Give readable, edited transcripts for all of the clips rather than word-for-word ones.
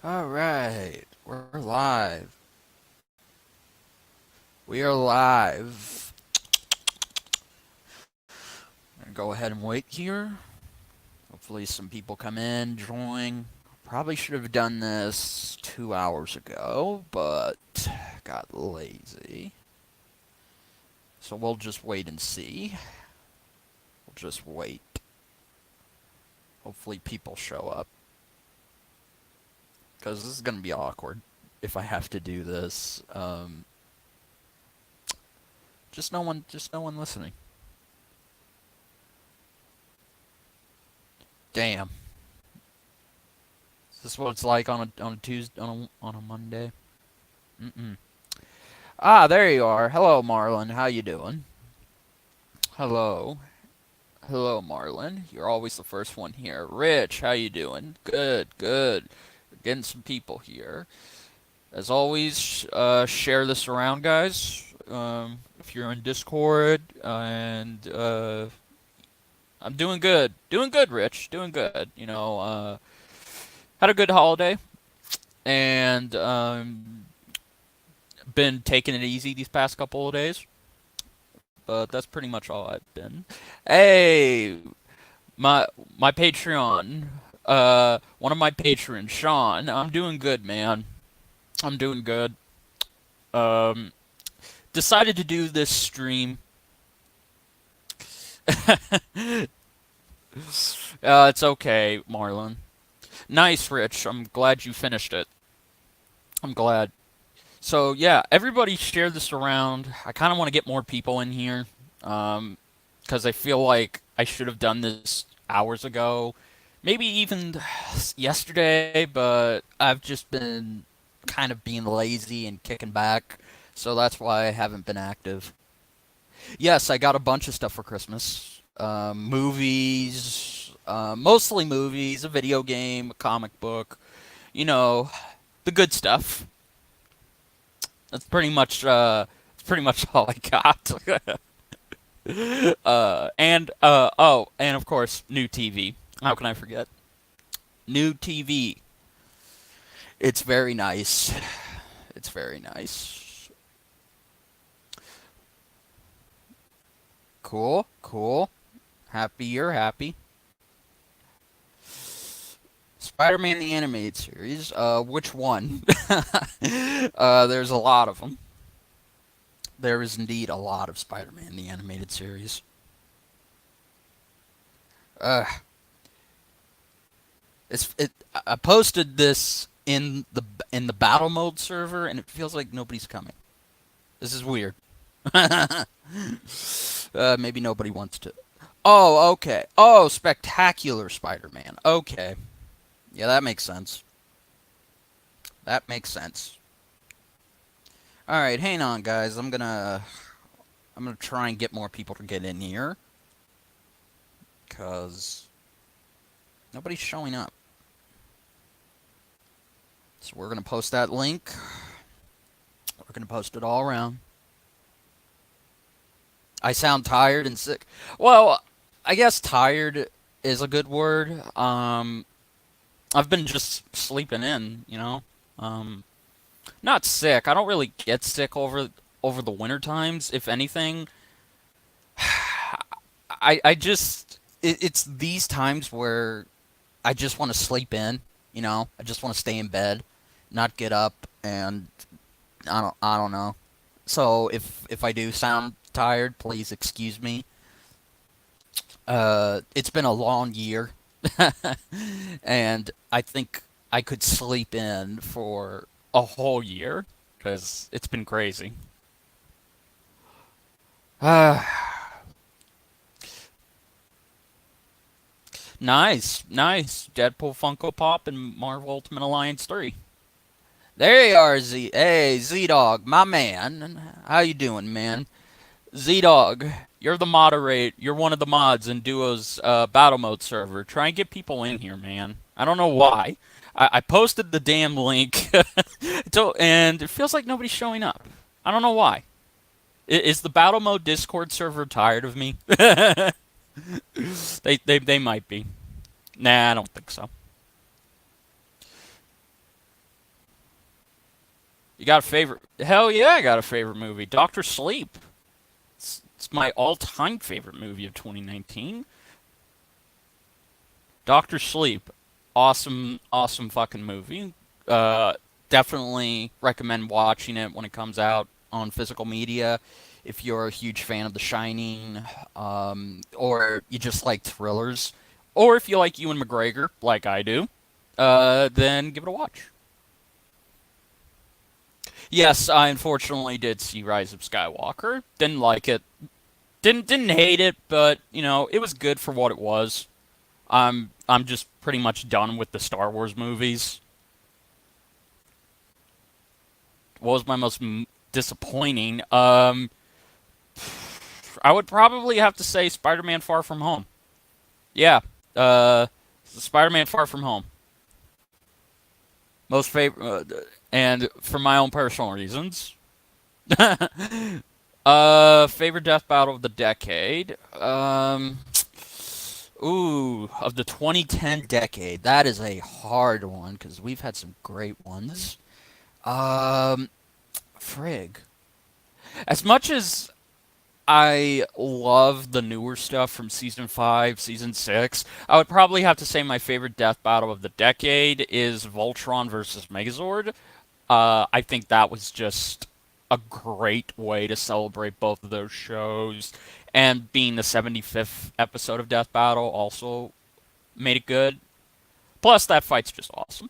All right, we're live. We are live. I'm gonna go ahead and wait here. Hopefully, some people come in, join. Probably should have done this 2 hours ago, but got lazy. So we'll just wait and see. We'll just wait. Hopefully, people show up because this is gonna be awkward if I have to do this. Just no one listening. Damn. Is this what it's like on a Tuesday on a Monday? Mm-mm. Ah, there you are. Hello, Marlon. How you doing? Hello. Hello, Marlon. You're always the first one here. Rich, how you doing? Good, good. We're getting some people here. As always, share this around, guys. If you're in Discord, and I'm doing good. Doing good, Rich. Doing good. Had a good holiday, and been taking it easy these past couple of days. But that's pretty much all I've been. Hey, my my Patreon, one of my patrons, Sean. I'm doing good, man. I'm doing good. Um, Decided to do this stream. It's okay, Marlon. Nice, Rich. I'm glad you finished it. I'm glad. So yeah, everybody share this around. I kind of want to get more people in here, because I feel like I should have done this hours ago, maybe even yesterday, but I've just been kind of being lazy and kicking back, so that's why I haven't been active. Yes, I got a bunch of stuff for Christmas. Movies, mostly movies, a video game, a comic book, you know, the good stuff. That's pretty much all I got. And of course, new TV. How can I forget? New TV. It's very nice. It's very nice. Cool, cool. Happy you're happy. Spider-Man the animated series. Which one? There's a lot of them. There is indeed a lot of Spider-Man the animated series. Uh, I posted this in the battle mode server, and it feels like nobody's coming. This is weird. Maybe nobody wants to. Oh, okay. Oh, Spectacular Spider-Man. Okay. Yeah, that makes sense. That makes sense. All right, hang on, guys. I'm gonna try and get more people to get in here, cause nobody's showing up. So we're gonna post that link. We're gonna post it all around. I sound tired and sick. Well, I guess tired is a good word. I've been just sleeping in, you know. Um, Not sick. I don't really get sick over the winter times. If anything, I just it's these times where I just want to sleep in. You know, I just want to stay in bed, not get up, and I don't know. So if I do sound tired, please excuse me. It's been a long year, and I think I could sleep in for a whole year because it's been crazy. Nice, nice. Deadpool Funko Pop and Marvel Ultimate Alliance 3. There you are, Z. Hey, Z Dog, my man. How you doing, man? Z Dog, you're the moderate. You're one of the mods in Duo's battle mode server. Try and get people in here, man. I don't know why. I posted the damn link, and it feels like nobody's showing up. I don't know why. Is the battle mode Discord server tired of me? They might be. Nah, I don't think so. You got a favorite? Hell yeah, I got a favorite movie. Doctor Sleep. It's my all-time favorite movie of 2019. Doctor Sleep. Awesome, awesome fucking movie. Uh, Definitely recommend watching it when it comes out on physical media. If you're a huge fan of The Shining, or you just like thrillers, or if you like Ewan McGregor, like I do, then give it a watch. Yes, I unfortunately did see Rise of Skywalker. Didn't like it. Didn't hate it, but it was good for what it was. I'm just pretty much done with the Star Wars movies. What was my most disappointing? I would probably have to say Spider-Man: Far From Home. Yeah, Spider-Man: Far From Home. Most favorite, and for my own personal reasons. Favorite death battle of the decade. Ooh, of the 2010 decade. That is a hard one because we've had some great ones. Um, Frig. As much as I love the newer stuff from season 5, season 6, I would probably have to say my favorite death battle of the decade is Voltron versus Megazord. I think that was just a great way to celebrate both of those shows. And being the 75th episode of Death Battle also made it good. Plus, that fight's just awesome.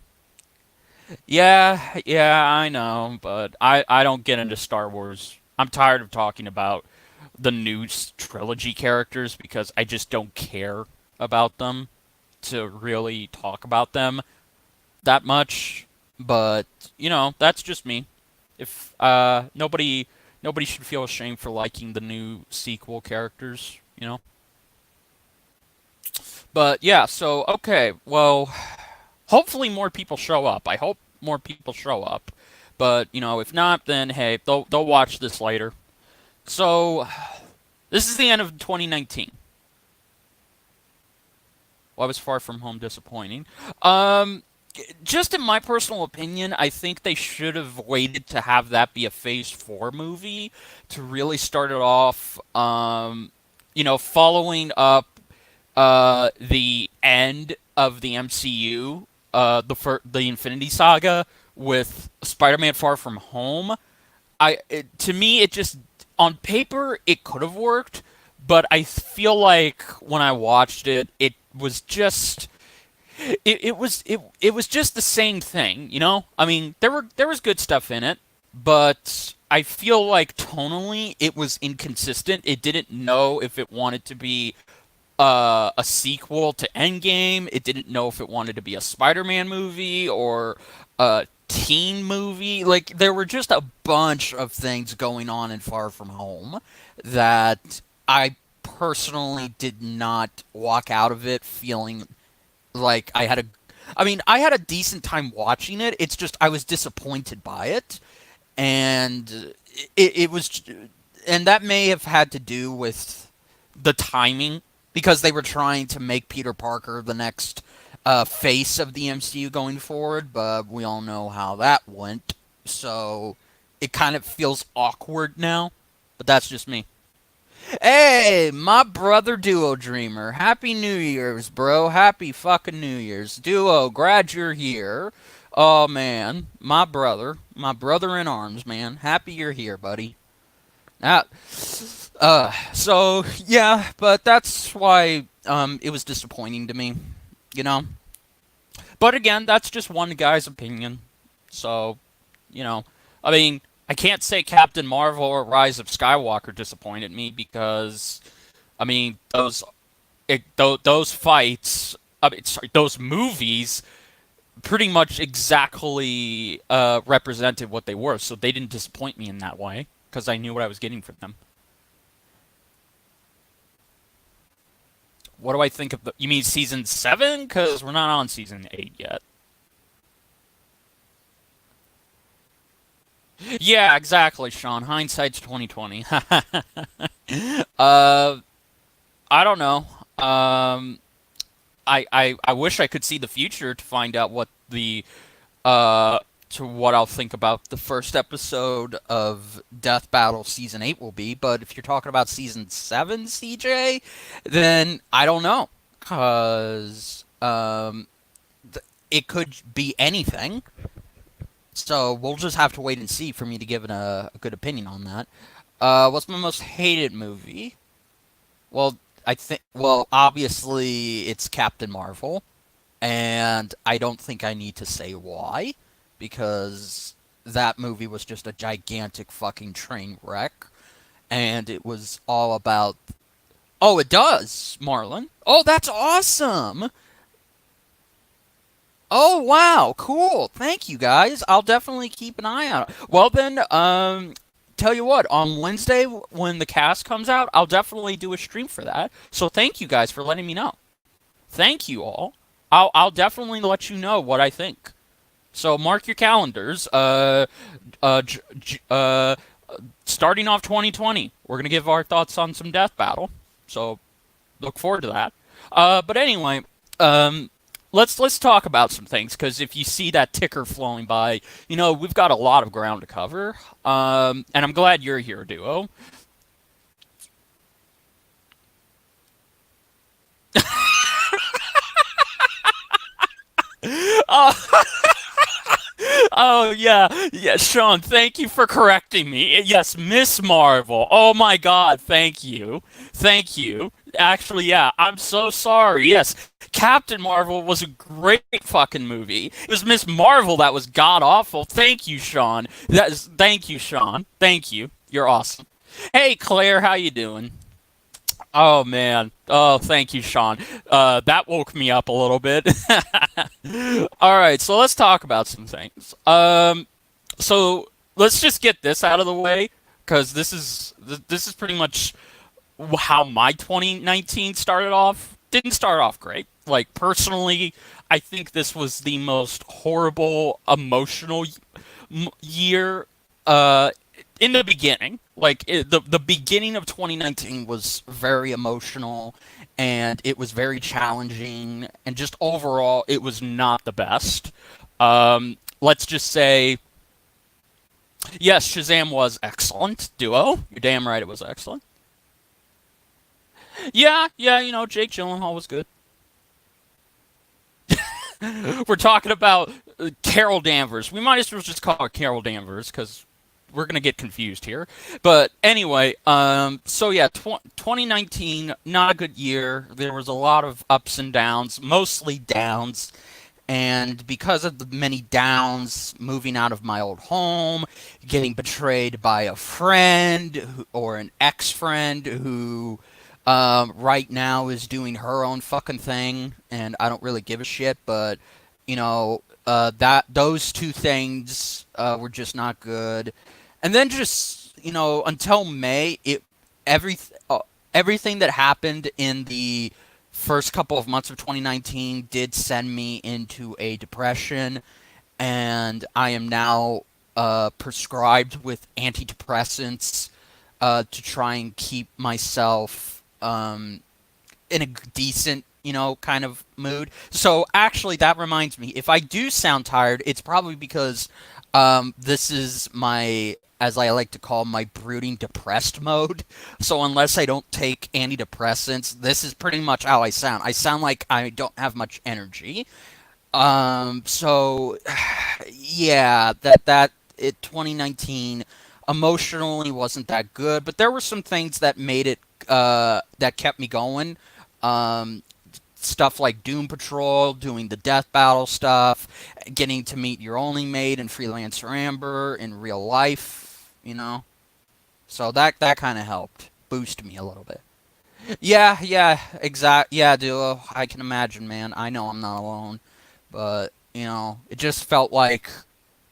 Yeah, yeah, I know, but I don't get into Star Wars. I'm tired of talking about the new trilogy characters because I just don't care about them to really talk about them that much. But, that's just me. If nobody should feel ashamed for liking the new sequel characters. But yeah, so okay, well, hopefully more people show up. I hope more people show up. But, if not, then hey, they'll watch this later. So, this is the end of 2019. Well, I was Far From Home disappointing. Um, just in my personal opinion, I think they should have waited to have that be a Phase 4 movie to really start it off, following up the end of the MCU, the Infinity Saga with Spider-Man: Far From Home. To me, it just on paper it could have worked, but I feel like when I watched it, it was just it was just the same thing. I mean, there was good stuff in it, but I feel like tonally it was inconsistent. It didn't know if it wanted to be a sequel to Endgame. It didn't know if it wanted to be a Spider-Man movie or a teen movie. Like there were just a bunch of things going on in Far From Home that I personally did not walk out of it feeling like I had a decent time watching it. It's just I was disappointed by it, and it was, and that may have had to do with the timing because they were trying to make Peter Parker the next face of the MCU going forward, but we all know how that went. So it kind of feels awkward now, but that's just me. Hey, my brother Duo Dreamer. Happy New Year's, bro. Happy fucking New Year's. Duo, glad you're here. Oh, man. My brother in arms, man. Happy you're here, buddy. Now, so, yeah, but that's why, it was disappointing to me, you know? But again, that's just one guy's opinion. So, you know, I mean, I can't say Captain Marvel or Rise of Skywalker disappointed me because, I mean, those fights, I mean, sorry, those movies pretty much exactly represented what they were, so they didn't disappoint me in that way because I knew what I was getting from them. What do I think of the? You mean season 7? Because we're not on season 8 yet. Yeah, exactly, Sean. Hindsight's 2020. uh, I don't know. I wish I could see the future to find out what the uh to what I'll think about the first episode of Death Battle Season 8 will be, but if you're talking about Season 7, CJ, then I don't know. Because it could be anything. So we'll just have to wait and see for me to give a good opinion on that. What's my most hated movie? Well, obviously it's Captain Marvel, and I don't think I need to say why, because that movie was just a gigantic fucking train wreck, and it was all about. Oh, it does, Marlon. Oh, that's awesome. Oh, wow, cool. Thank you, guys. I'll definitely keep an eye out. Well, then, tell you what, on Wednesday when the cast comes out, I'll definitely do a stream for that. So thank you guys for letting me know. Thank you all. I'll definitely let you know what I think. So mark your calendars. Uh, j- j- uh, Starting off 2020, we're gonna give our thoughts on some Death Battle. So look forward to that. But anyway, um, let's talk about some things because if you see that ticker flowing by, we've got a lot of ground to cover. And I'm glad you're here, Duo. Oh, oh yeah, yeah, Sean. Thank you for correcting me. Yes, Miss Marvel. Oh my God, thank you. Actually, yeah, I'm so sorry. Yes, Captain Marvel was a great fucking movie. It was Miss Marvel that was god awful. Thank you, Sean. Thank you, Sean. Thank you. You're awesome. Hey, Claire, how you doing? Oh man. Oh, thank you, Sean. That woke me up a little bit. All right, so let's talk about some things. So let's just get this out of the way because this is pretty much how my 2019 started off. Didn't start off great. Like personally, I think this was the most horrible emotional year in the beginning. Like the beginning of 2019 was very emotional and it was very challenging and just overall it was not the best. Let's just say yes, Shazam was excellent. Duo, you're damn right it was excellent. Yeah, yeah, Jake Gyllenhaal was good. We're talking about Carol Danvers. We might as well just call her Carol Danvers because we're gonna get confused here. But anyway, so yeah, 2019, not a good year. There was a lot of ups and downs, mostly downs. And because of the many downs, moving out of my old home, getting betrayed by a friend or an ex-friend who right now is doing her own fucking thing, and I don't really give a shit. But that those two things were just not good. And then just until May, every uh, everything that happened in the first couple of months of 2019 did send me into a depression, and I am now prescribed with antidepressants to try and keep myself in a decent, kind of mood. So actually, that reminds me, if I do sound tired, it's probably because this is my, as I like to call, my brooding depressed mode. So unless I don't take antidepressants, this is pretty much how I sound. I sound like I don't have much energy. So yeah, that 2019 emotionally wasn't that good, but there were some things that made it that kept me going. Um, Stuff like Doom Patrol, doing the Death Battle stuff, getting to meet your only mate and Freelancer Amber in real life, So that kind of helped boost me a little bit. Yeah, yeah, exact. Yeah, Duo. I can imagine, man. I know I'm not alone, but it just felt like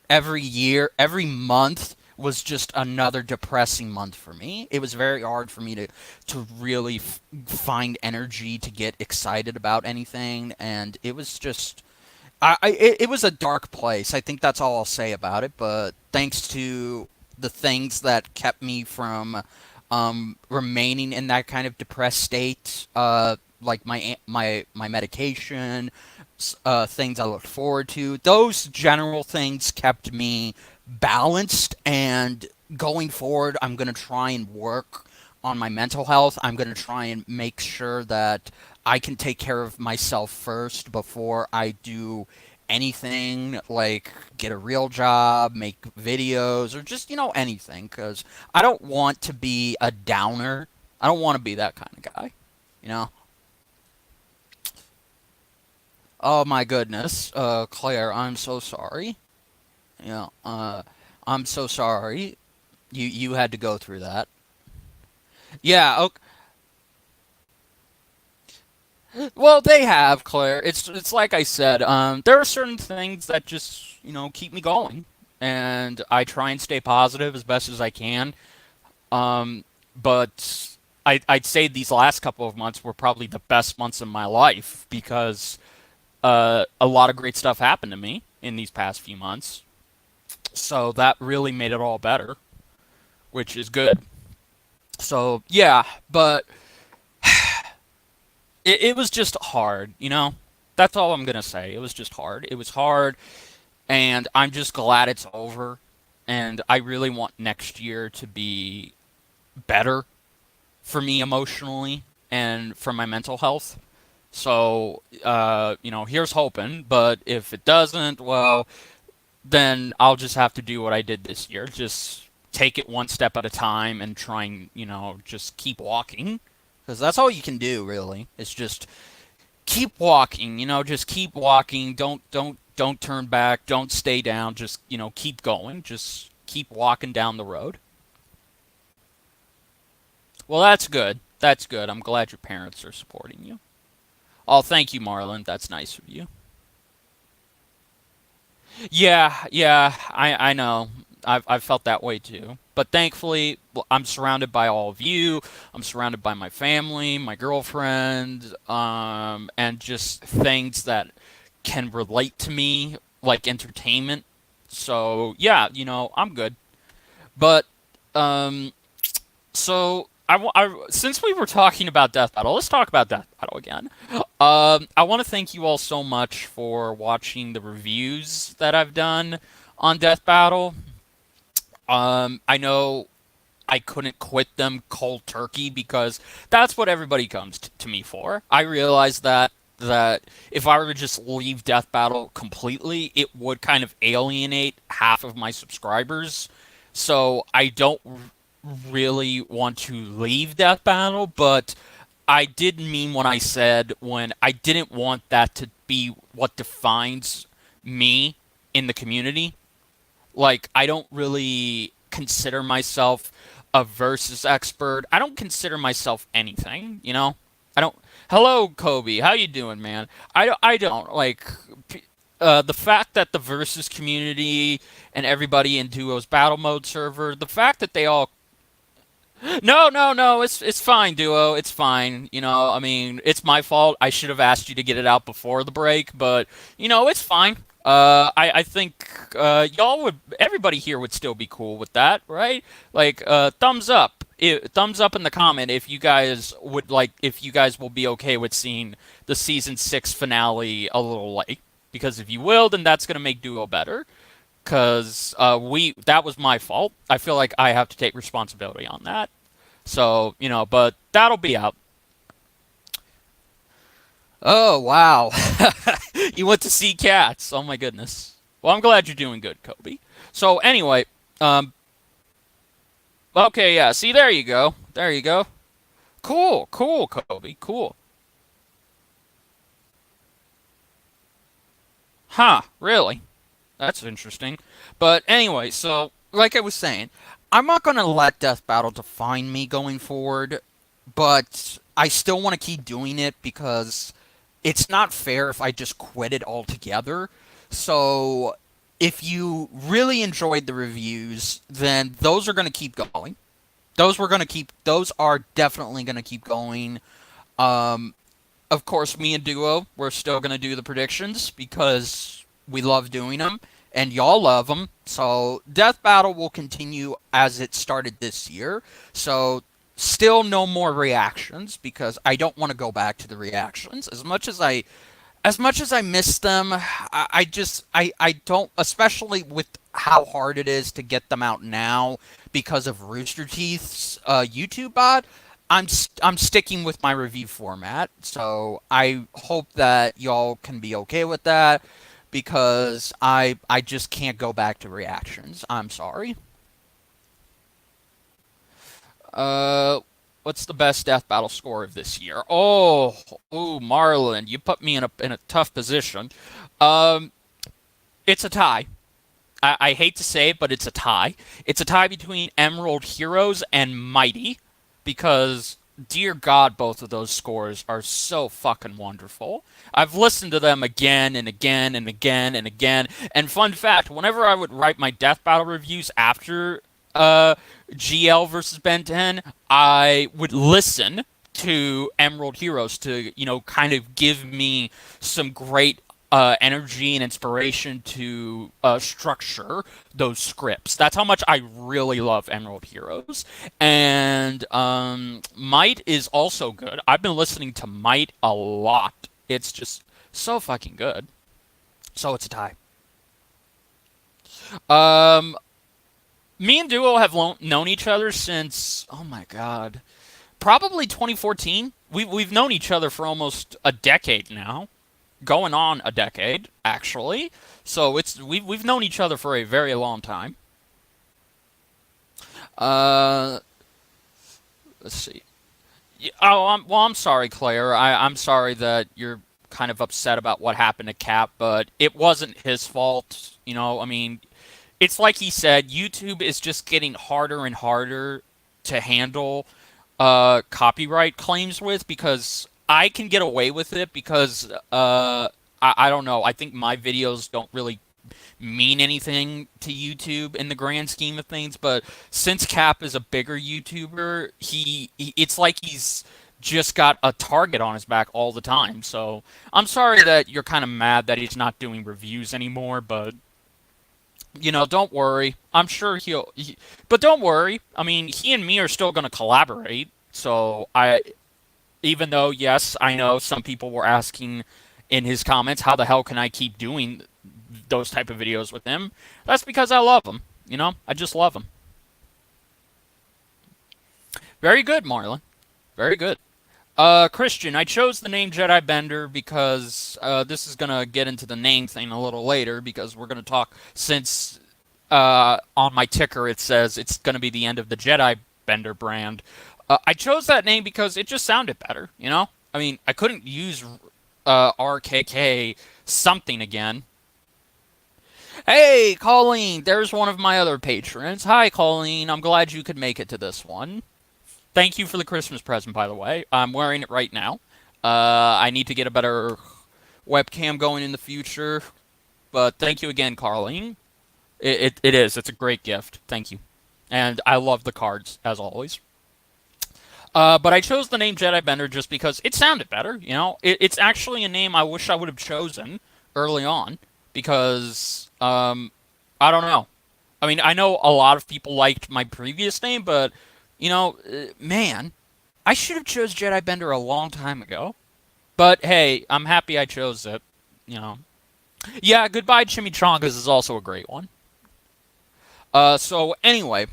every year, every month was just another depressing month for me. It was very hard for me to really find energy to get excited about anything, and it was just it was a dark place. I think that's all I'll say about it. But thanks to the things that kept me from remaining in that kind of depressed state, like my medication, things I looked forward to. Those general things kept me balanced, and going forward, I'm going to try and work on my mental health. I'm going to try and make sure that I can take care of myself first before I do anything like get a real job, make videos, or just, anything, because I don't want to be a downer. I don't want to be that kind of guy, you know? Oh my goodness, Claire, I'm so sorry. I'm so sorry. You had to go through that. Yeah, okay. Well, they have, Claire. It's like I said. There are certain things that just keep me going, and I try and stay positive as best as I can. But I'd say these last couple of months were probably the best months of my life because a lot of great stuff happened to me in these past few months. So that really made it all better, which is good. So yeah, but it was just hard. That's all I'm gonna say. It was just hard. It was hard, and I'm just glad it's over. And I really want next year to be better for me emotionally and for my mental health. So, here's hoping. But if it doesn't, well, then I'll just have to do what I did this year. Just take it one step at a time and try and, just keep walking. Because that's all you can do, really. It's just keep walking, just keep walking. Don't turn back. Don't stay down. Just, keep going. Just keep walking down the road. Well, that's good. That's good. I'm glad your parents are supporting you. Oh, thank you, Marlon. That's nice of you. Yeah, yeah, I know. I've felt that way too. But thankfully, I'm surrounded by all of you. I'm surrounded by my family, my girlfriend, and just things that can relate to me, like entertainment. So yeah, I'm good. But um, since we were talking about Death Battle, let's talk about Death Battle again. I want to thank you all so much for watching the reviews that I've done on Death Battle. I know I couldn't quit them cold turkey because that's what everybody comes to me for. I realize that if I were to just leave Death Battle completely, it would kind of alienate half of my subscribers. So I don't really want to leave Death Battle, but I did mean when I said when I didn't want that to be what defines me in the community. Like, I don't really consider myself a versus expert. I don't consider myself anything. I don't. Hello, Kobe. How you doing, man? I don't like the fact that the versus community and everybody in Duo's battle mode server, the fact that they all no, no, no. It's fine, Duo. It's fine. I mean, it's my fault. I should have asked you to get it out before the break, but it's fine. I think y'all would, everybody here would still be cool with that, right? Like, thumbs up. Thumbs up in the comment if you guys would like, if you guys will be okay with seeing the season 6 finale a little late. Because if you will, then that's gonna make Duo better because we that was my fault. I feel like I have to take responsibility on that. So but that'll be out. Oh wow, you went to see cats. Oh my goodness. Well, I'm glad you're doing good, Kobe. So anyway, um, okay, yeah. See, there you go. There you go. Cool, cool, Kobe. Cool. Huh? Really? That's interesting. But anyway, so like I was saying, I'm not gonna let Death Battle define me going forward, but I still want to keep doing it because it's not fair if I just quit it altogether. So if you really enjoyed the reviews, then those are gonna keep going. Those are definitely gonna keep going. Um, of course, me and Duo, we're still going to do the predictions because we love doing them and y'all love them. So, Death Battle will continue as it started this year. So, Still no more reactions because I don't want to go back to the reactions as much as I miss them. I don't, especially with how hard it is to get them out now because of Rooster Teeth's YouTube bot. I'm sticking with my review format, so I hope that y'all can be okay with that because I just can't go back to reactions. I'm sorry. Uh, what's the best death battle score of this year? Oh, Marlon, you put me in a tough position. Um, it's a tie. I hate to say it, but it's a tie. It's a tie between Emerald Heroes and Mighty, because dear God, both of those scores are so fucking wonderful. I've listened to them again and again and again and again. And fun fact, whenever I would write my death battle reviews after uh, GL versus Ben 10, I would listen to Emerald Heroes to, kind of give me some great energy and inspiration to structure those scripts. That's how much I really love Emerald Heroes. And Might is also good. I've been listening to Might a lot. It's just so fucking good. So it's a tie. Um, Me and Duo have known each other since, oh my god, probably 2014. We've known each other for almost a decade now, going on a decade actually. So we've known each other for a very long time. Uh, let's see. Oh, I'm sorry, Claire. I'm sorry that you're kind of upset about what happened to Cap, but it wasn't his fault. I mean, it's like he said, YouTube is just getting harder and harder to handle copyright claims with, because I can get away with it because I don't know. I think my videos don't really mean anything to YouTube in the grand scheme of things, but since Cap is a bigger YouTuber, it's like he's just got a target on his back all the time. So I'm sorry that you're kind of mad that he's not doing reviews anymore, but don't worry. I'm sure but don't worry. I mean, he and me are still going to collaborate. So even though, yes, I know some people were asking in his comments, how the hell can I keep doing those type of videos with him? That's because I love him. I just love him. Very good, Marlon. Very good. Christian, I chose the name Jedi Bender because this is gonna get into the name thing a little later, because we're gonna talk, since on my ticker it says it's gonna be the end of the Jedi Bender brand. I chose that name because it just sounded better. I mean, I couldn't use RKK something again. Hey, Colleen, there's one of my other patrons. Hi, Colleen. I'm glad you could make it to this one. Thank you for the Christmas present, by the way. I'm wearing it right now. I need to get a better webcam going in the future. But thank you again, Carlene. It is. It's a great gift. Thank you. And I love the cards, as always. But I chose the name Jedi Bender just because it sounded better. It's actually a name I wish I would have chosen early on, because I don't know. I mean, I know a lot of people liked my previous name, but man, I should have chose Jedi Bender a long time ago. But hey, I'm happy I chose it. You know. Yeah, Goodbye Chimichangas is also a great one. So anyway,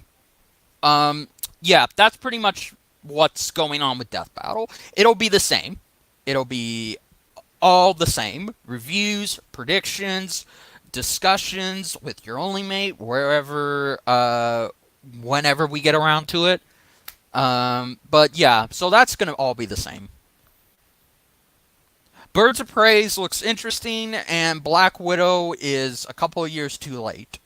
yeah, that's pretty much what's going on with Death Battle. It'll be the same. It'll be all the same. Reviews, predictions, discussions with your only mate, wherever, whenever we get around to it. But yeah, so that's gonna all be the same. Birds of Prey looks interesting, and Black Widow is a couple of years too late.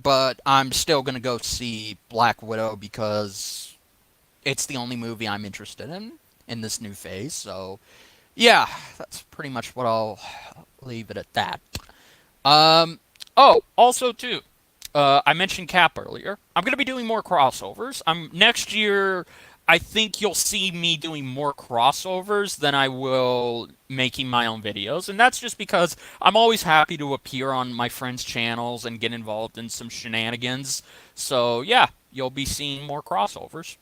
But I'm still gonna go see Black Widow because it's the only movie I'm interested in this new phase. So yeah, that's pretty much what I'll leave it at that. Um, oh, also too, I mentioned Cap earlier. I'm gonna be doing more crossovers. Next year. I think you'll see me doing more crossovers than I will making my own videos, and that's just because I'm always happy to appear on my friends' channels and get involved in some shenanigans. So yeah, you'll be seeing more crossovers.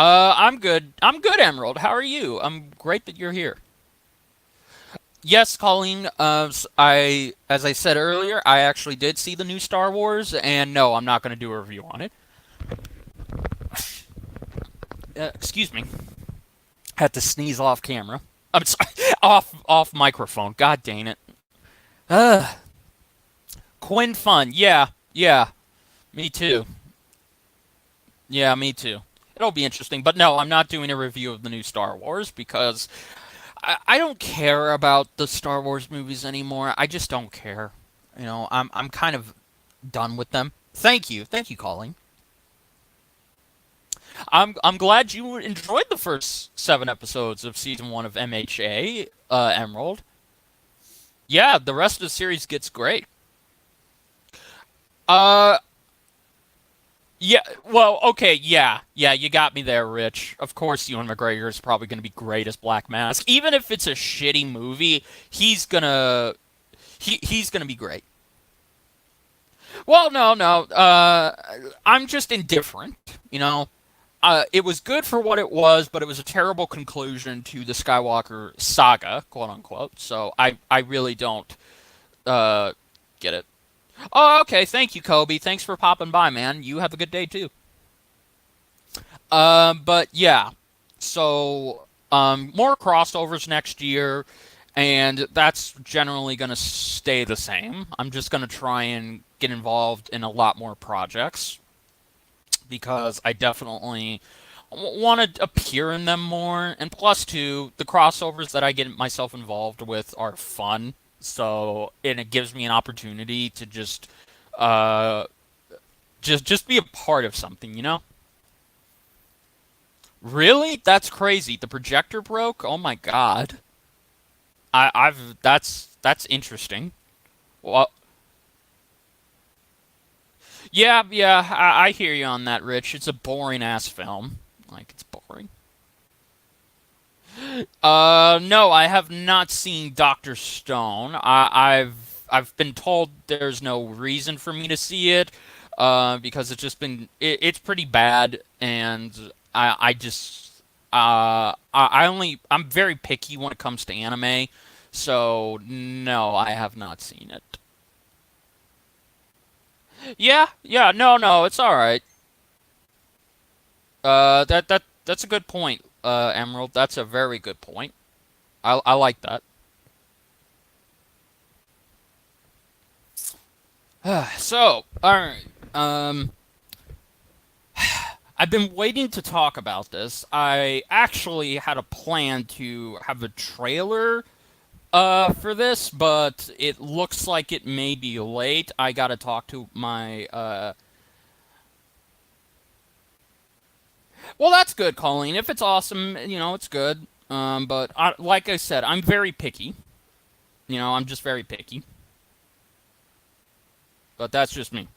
I'm good. I'm good, Emerald. How are you? I'm great that you're here. Yes, Colleen. As I said earlier, I actually did see the new Star Wars, and no, I'm not going to do a review on it. Excuse me. Had to sneeze off camera. I'm sorry, off microphone. God dang it. Uh, Quinn Fun. Yeah, yeah. Me too. Yeah, me too. It'll be interesting, but no, I'm not doing a review of the new Star Wars because I don't care about the Star Wars movies anymore. I just don't care. I'm kind of done with them. Thank you, Colleen. I'm glad you enjoyed the first 7 episodes of season 1 of MHA, Emerald. Yeah, the rest of the series gets great. Uh, yeah. Well, okay. Yeah. You got me there, Rich. Of course, Ewan McGregor is probably going to be great as Black Mask. Even if it's a shitty movie, he's gonna be great. Well, no, no. I'm just indifferent. You know, it was good for what it was, but it was a terrible conclusion to the Skywalker saga, quote unquote. So I really don't uh, get it. Oh, okay. Thank you, Kobe. Thanks for popping by, man. You have a good day too. But yeah, so more crossovers next year, and that's generally going to stay the same. I'm just going to try and get involved in a lot more projects because I definitely want to appear in them more. And plus, two, the crossovers that I get myself involved with are fun. So, and it gives me an opportunity to uh, just be a part of something, you know? Really? That's crazy. The projector broke? Oh my god. I've that's interesting. Well, yeah, I hear you on that, Rich. It's a boring ass film. Like it's boring. No, I have not seen Doctor Stone. I've been told there's no reason for me to see it, because it's pretty bad, and I just I'm very picky when it comes to anime, so no, I have not seen it. Yeah, no, it's all right. That's a good point, Emerald. That's a very good point. I like that. So, all right. I've been waiting to talk about this. I actually had a plan to have a trailer for this, but it looks like it may be late. I gotta talk to my Well, that's good, Colleen. If it's awesome, it's good. But like I said, I'm very picky. I'm just very picky. But that's just me.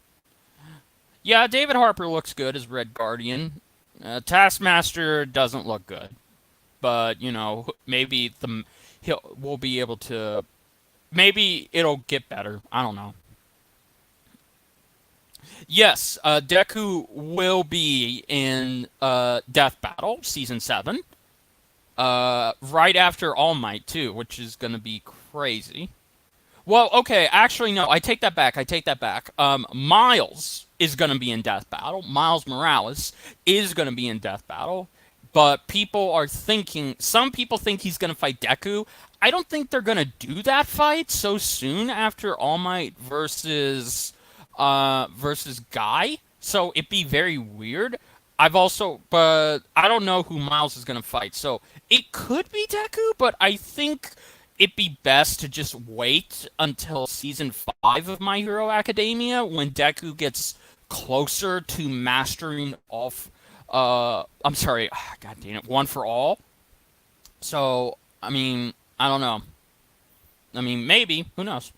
Yeah, David Harper looks good as Red Guardian. Taskmaster doesn't look good, but maybe the he'll we'll be able to. Maybe it'll get better. I don't know. Yes, Deku will be in Death Battle season 7. Right after All Might too, which is gonna be crazy. Well, okay, actually no, I take that back. I take that back. Miles is gonna be in Death Battle. Miles Morales is gonna be in Death Battle, but some people think he's gonna fight Deku. I don't think they're gonna do that fight so soon after All Might versus Guy. So it'd be very weird. But I don't know who Miles is gonna fight. So it could be Deku, but I think it'd be best to just wait until season 5 of My Hero Academia when Deku gets closer to mastering off. I'm sorry, God damn it, One for All. So I mean, I don't know. I mean, maybe. Who knows?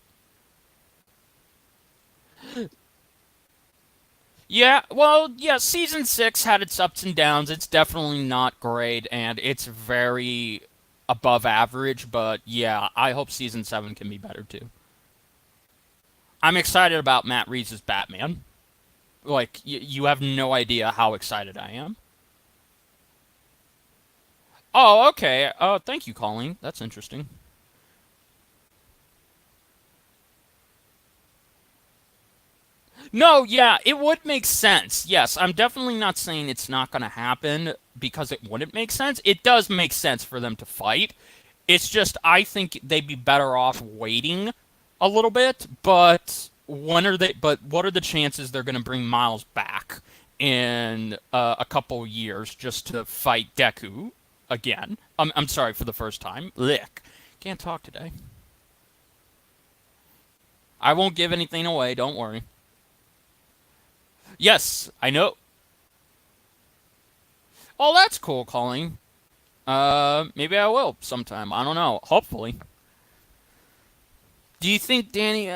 Yeah, well, yeah, season 6 had its ups and downs. It's definitely not great, and it's very above average, but yeah, I hope season 7 can be better too. I'm excited about Matt Reeves' Batman. Like, you have no idea how excited I am. Oh, okay. Thank you, Colleen. That's interesting. No, yeah, it would make sense. Yes, I'm definitely not saying it's not going to happen because it wouldn't make sense. It does make sense for them to fight. It's just I think they'd be better off waiting a little bit, but when are they but what are the chances they're going to bring Miles back in a couple years just to fight Deku again? I'm sorry for the first time. Lick. Can't talk today. I won't give anything away, don't worry. Yes, I know. Oh, that's cool, Colleen. Maybe I will sometime. I don't know. Hopefully. Do you think Danny?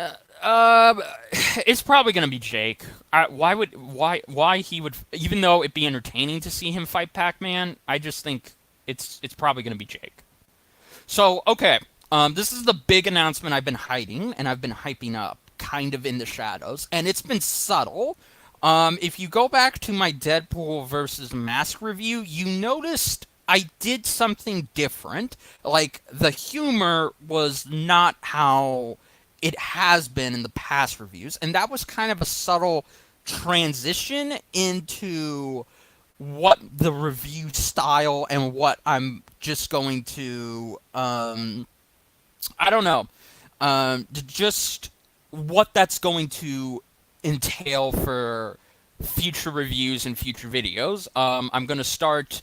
It's probably gonna be Jake. Why he would, even though it'd be entertaining to see him fight Pac-Man, I just think it's probably gonna be Jake. So okay, this is the big announcement I've been hiding and I've been hyping up, kind of in the shadows, and it's been subtle. If you go back to my Deadpool versus Mask review, you noticed I did something different. Like, the humor was not how it has been in the past reviews, and that was kind of a subtle transition into what the review style and what I'm just going to I don't know, just what that's going to entail for future reviews and future videos. I'm going to start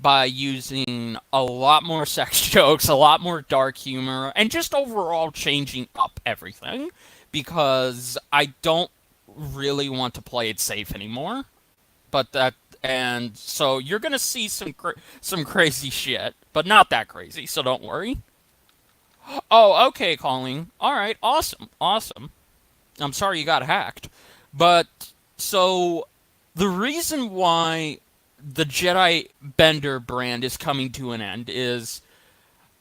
by using a lot more sex jokes, a lot more dark humor, and just overall changing up everything because I don't really want to play it safe anymore. But that and so you're gonna see some crazy shit, but not that crazy, so don't worry. Oh, okay, Colleen. All right, awesome, awesome. I'm sorry you got hacked, but so the reason why the Jedi Bender brand is coming to an end is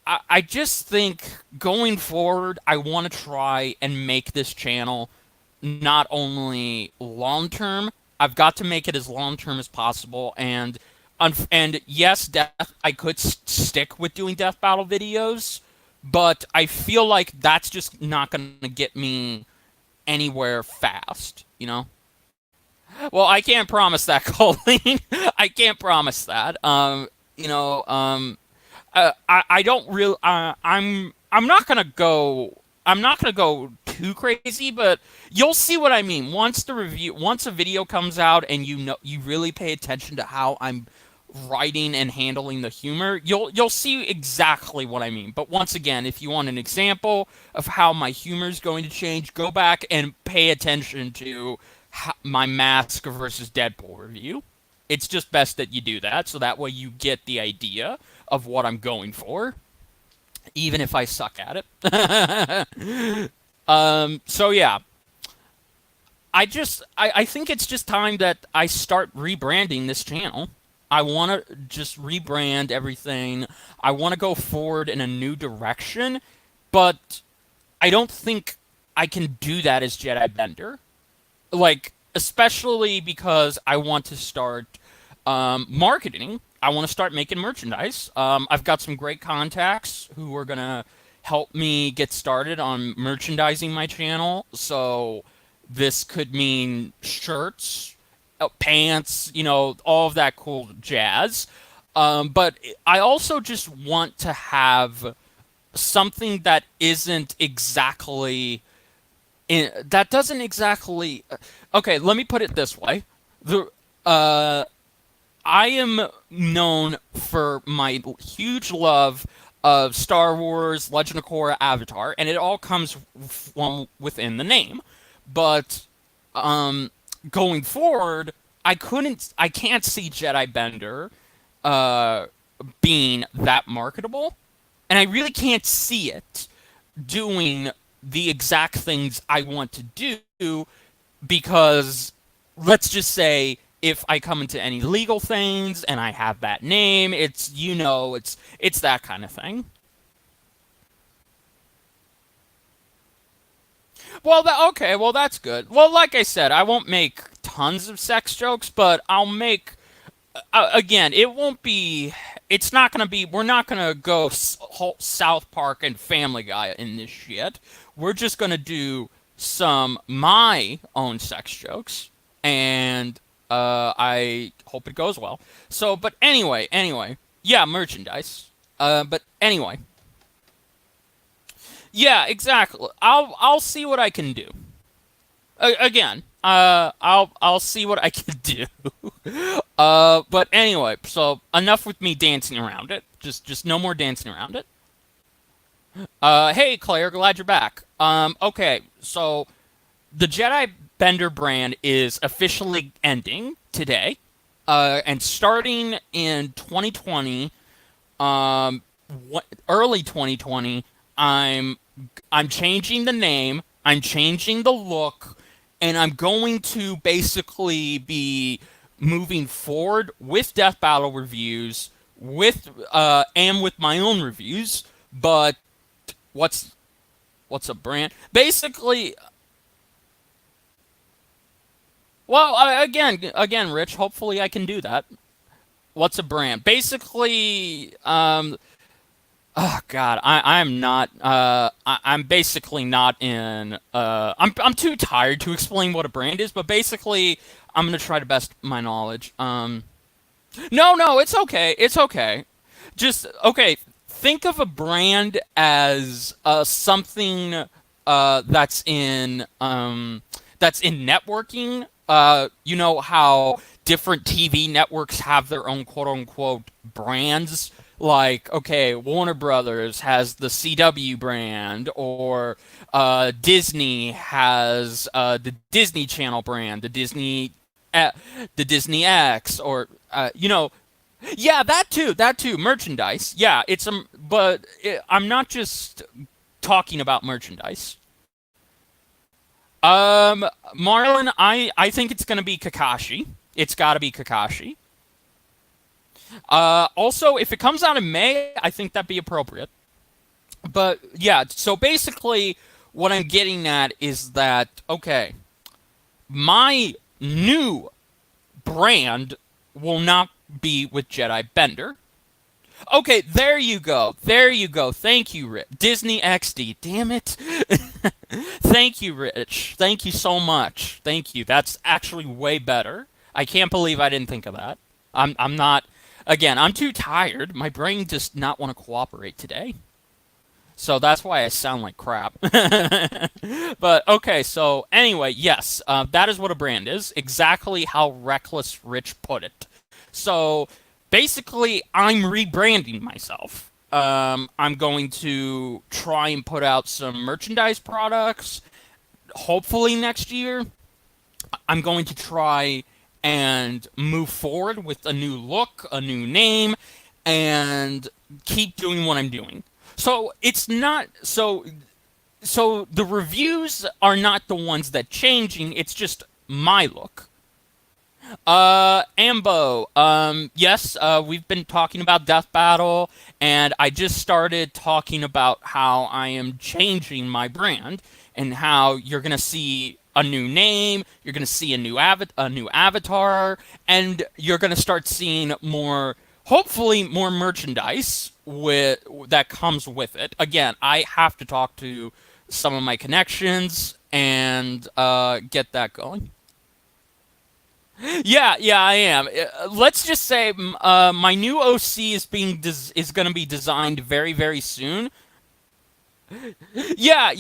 I just think going forward, I want to try and make this channel not only long term, I've got to make it as long term as possible. And yes, death. I could stick with doing death battle videos, but I feel like that's just not going to get me anywhere fast. You know. Well, I can't promise that, Colleen. I can't promise that. You know, I don't really. I'm not gonna go. I'm not gonna go too crazy, but you'll see what I mean once a video comes out, and you really pay attention to how I'm writing and handling the humor. You'll see exactly what I mean. But once again, if you want an example of how my humor is going to change, go back and pay attention to my Mask versus Deadpool review. It's just best that you do that, so that way you get the idea of what I'm going for, even if I suck at it. So yeah, I think it's just time that I start rebranding this channel. I want to just rebrand everything. I want to go forward in a new direction, but I don't think I can do that as Jedi Bender. Like, especially because I want to start marketing. I want to start making merchandise. I've got some great contacts who are gonna help me get started on merchandising my channel. So this could mean shirts, pants, all of that cool jazz. But I also just want to have something that isn't exactly that doesn't exactly. Okay, let me put it this way: the uh, I am known for my huge love of Star Wars, Legend of Korra, Avatar, and it all comes from within the name. But um, going forward, I can't see Jedi Bender uh, being that marketable, and I really can't see it doing the exact things I want to do because let's just say if I come into any legal things and I have that name, it's that kind of thing. Well, okay, well that's good. Well, like I said, I won't make tons of sex jokes, but I'll make again, it's not gonna be. We're not gonna go South Park and Family Guy in this shit. We're just gonna do some my own sex jokes, and I hope it goes well. So, but anyway, yeah, merchandise. But anyway, yeah, exactly. I'll see what I can do. Again, I'll see what I can do. But anyway, so enough with me dancing around it. Just no more dancing around it. Hey Claire, glad you're back. Okay, so the Jedi Bender brand is officially ending today. And starting in 2020, early 2020, I'm changing the name, I'm changing the look, and I'm going to basically be moving forward with Death Battle reviews, with and with my own reviews. But what's a brand? Basically, well, again, Rich. Hopefully, I can do that. What's a brand? Basically, oh God, I'm not. I'm basically not in. I'm too tired to explain what a brand is, but basically, I'm gonna try to best my knowledge. No, it's okay. It's okay. Just okay. Think of a brand as something that's in networking. You know how different TV networks have their own quote unquote brands. Like, okay, Warner Brothers has the CW brand, or Disney has the Disney Channel brand, uh, the Disney X, or yeah, that too, merchandise. Yeah, I'm not just talking about merchandise. Marlon, I think it's gonna be Kakashi. It's got to be Kakashi. Also, if it comes out in May, I think that'd be appropriate. But yeah, so basically, what I'm getting at is that okay, my new brand will not be with Jedi Bender. Okay, there you go. There you go. Thank you, Rich. Disney XD. Damn it. Thank you, Rich. Thank you so much. Thank you. That's actually way better. I can't believe I didn't think of that. I'm not. Again, I'm too tired. My brain does not want to cooperate today. So that's why I sound like crap. But okay, so anyway, yes, that is what a brand is. Exactly how Reckless Rich put it. So basically, I'm rebranding myself. I'm going to try and put out some merchandise products. Hopefully next year, I'm going to try and move forward with a new look, a new name, and keep doing what I'm doing. So it's not so the reviews are not the ones that changing, it's just my look. Ambo, yes, we've been talking about Death Battle, and I just started talking about how I am changing my brand, and how you're gonna see a new name, you're gonna see a new avatar, and you're gonna start seeing more, hopefully more merchandise with that comes with it. Again, I have to talk to some of my connections and get that going. Yeah, I am. Let's just say my new OC is going to be designed very, very soon. Yeah.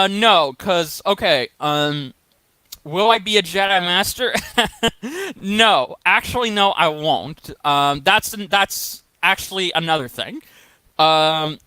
No, cause okay. Will I be a Jedi Master? No, actually, no, I won't. That's actually another thing. Um,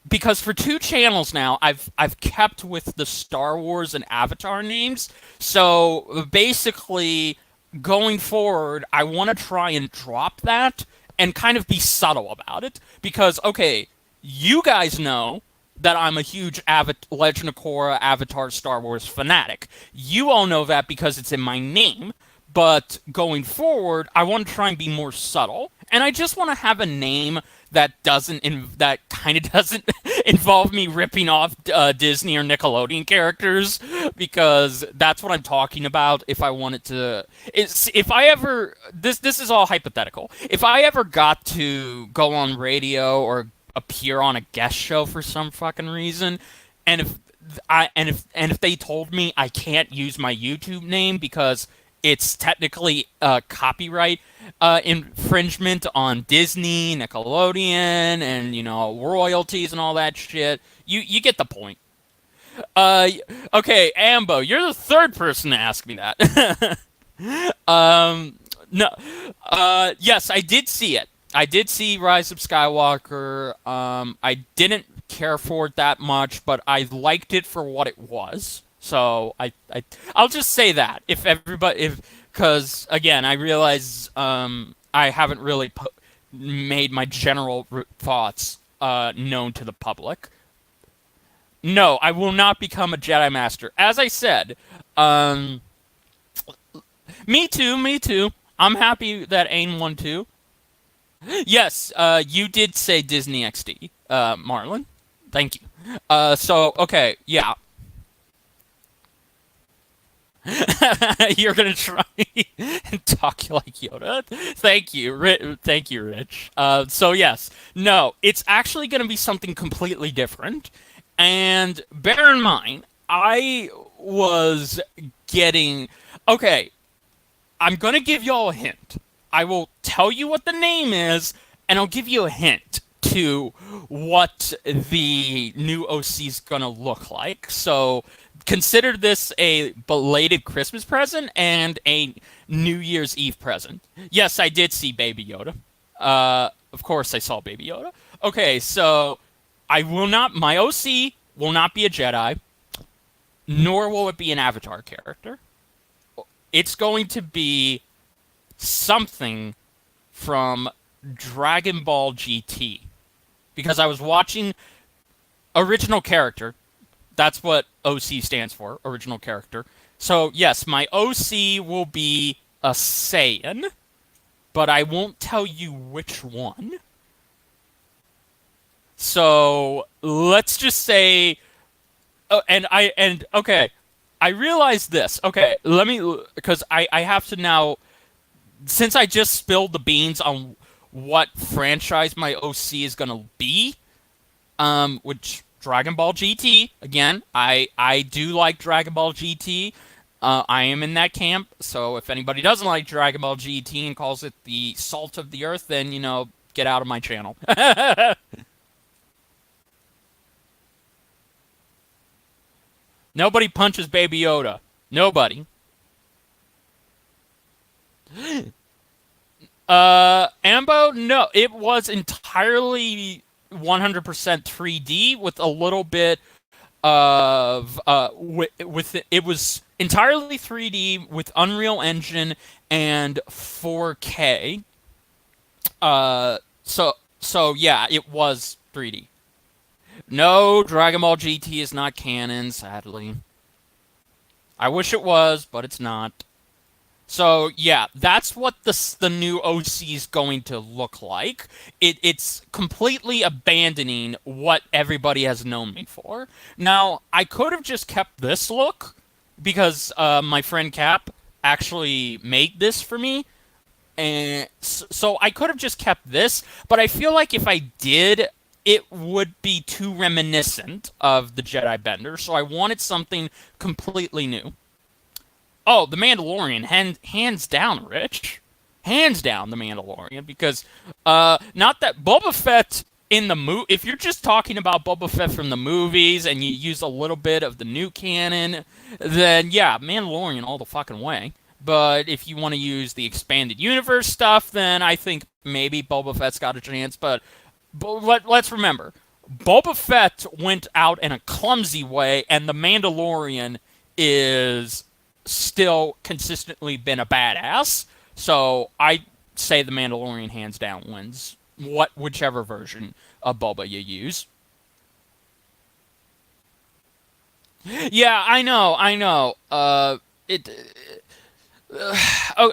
because for 2 channels now, I've kept with the Star Wars and Avatar names. So basically, going forward, I want to try and drop that and kind of be subtle about it. Because okay, you guys know that I'm a huge Legend of Korra, Avatar, Star Wars fanatic. You all know that because it's in my name. But going forward, I want to try and be more subtle, and I just want to have a name that doesn't, that kind of doesn't involve me ripping off Disney or Nickelodeon characters, because that's what I'm talking about. If I wanted to, if I ever, this is all hypothetical. If I ever got to go on radio or appear on a guest show for some fucking reason, and if they told me I can't use my YouTube name because it's technically copyright infringement on Disney, Nickelodeon, and royalties and all that shit. You get the point. Uh, okay, Ambo, you're the third person to ask me that. No, yes, I did see it. I did see Rise of Skywalker. I didn't care for it that much, but I liked it for what it was. So I'll just say that because again, I realize I haven't really made my general thoughts known to the public. No, I will not become a Jedi Master. As I said, me too, me too. I'm happy that Aang won too. Yes, you did say Disney XD, Marlon. Thank you. So, okay, yeah. You're gonna try and talk like Yoda. Thank you, thank you, Rich. So yes, no, it's actually gonna be something completely different. And bear in mind, I was getting okay. I'm gonna give y'all a hint. I will tell you what the name is, and I'll give you a hint to what the new OC is gonna look like. So consider this a belated Christmas present and a New Year's Eve present. Yes, I did see Baby Yoda. Of course I saw Baby Yoda. Okay, so my OC will not be a Jedi, nor will it be an Avatar character. It's going to be something from Dragon Ball GT. Because I was watching original character. That's what OC stands for, original character. So, yes, my OC will be a Saiyan, but I won't tell you which one. So, let's just say okay, I realize this. Okay, because I have to now, since I just spilled the beans on what franchise my OC is going to be, which Dragon Ball GT, again, I do like Dragon Ball GT. I am in that camp, so if anybody doesn't like Dragon Ball GT and calls it the salt of the earth, then, get out of my channel. Nobody punches Baby Yoda. Nobody. Ambo, no, it was entirely 100% 3D with a little bit of with it was entirely 3D with Unreal Engine and 4K. So yeah, it was 3D. No, Dragon Ball GT is not canon, sadly. I wish it was, but it's not. So yeah, that's what the new OC is going to look like. It's completely abandoning what everybody has known me for. Now, I could have just kept this look because my friend Cap actually made this for me. And so I could have just kept this, but I feel like if I did, it would be too reminiscent of the Jedi Bender, so I wanted something completely new. Oh, The Mandalorian, hands down, Rich. Hands down, The Mandalorian, because, not that Boba Fett in the if you're just talking about Boba Fett from the movies and you use a little bit of the new canon, then yeah, Mandalorian all the fucking way. But if you want to use the expanded universe stuff, then I think maybe Boba Fett's got a chance, but let's remember, Boba Fett went out in a clumsy way, and The Mandalorian is still consistently been a badass. So I say The Mandalorian hands down wins whichever version of Boba you use. Yeah, I know.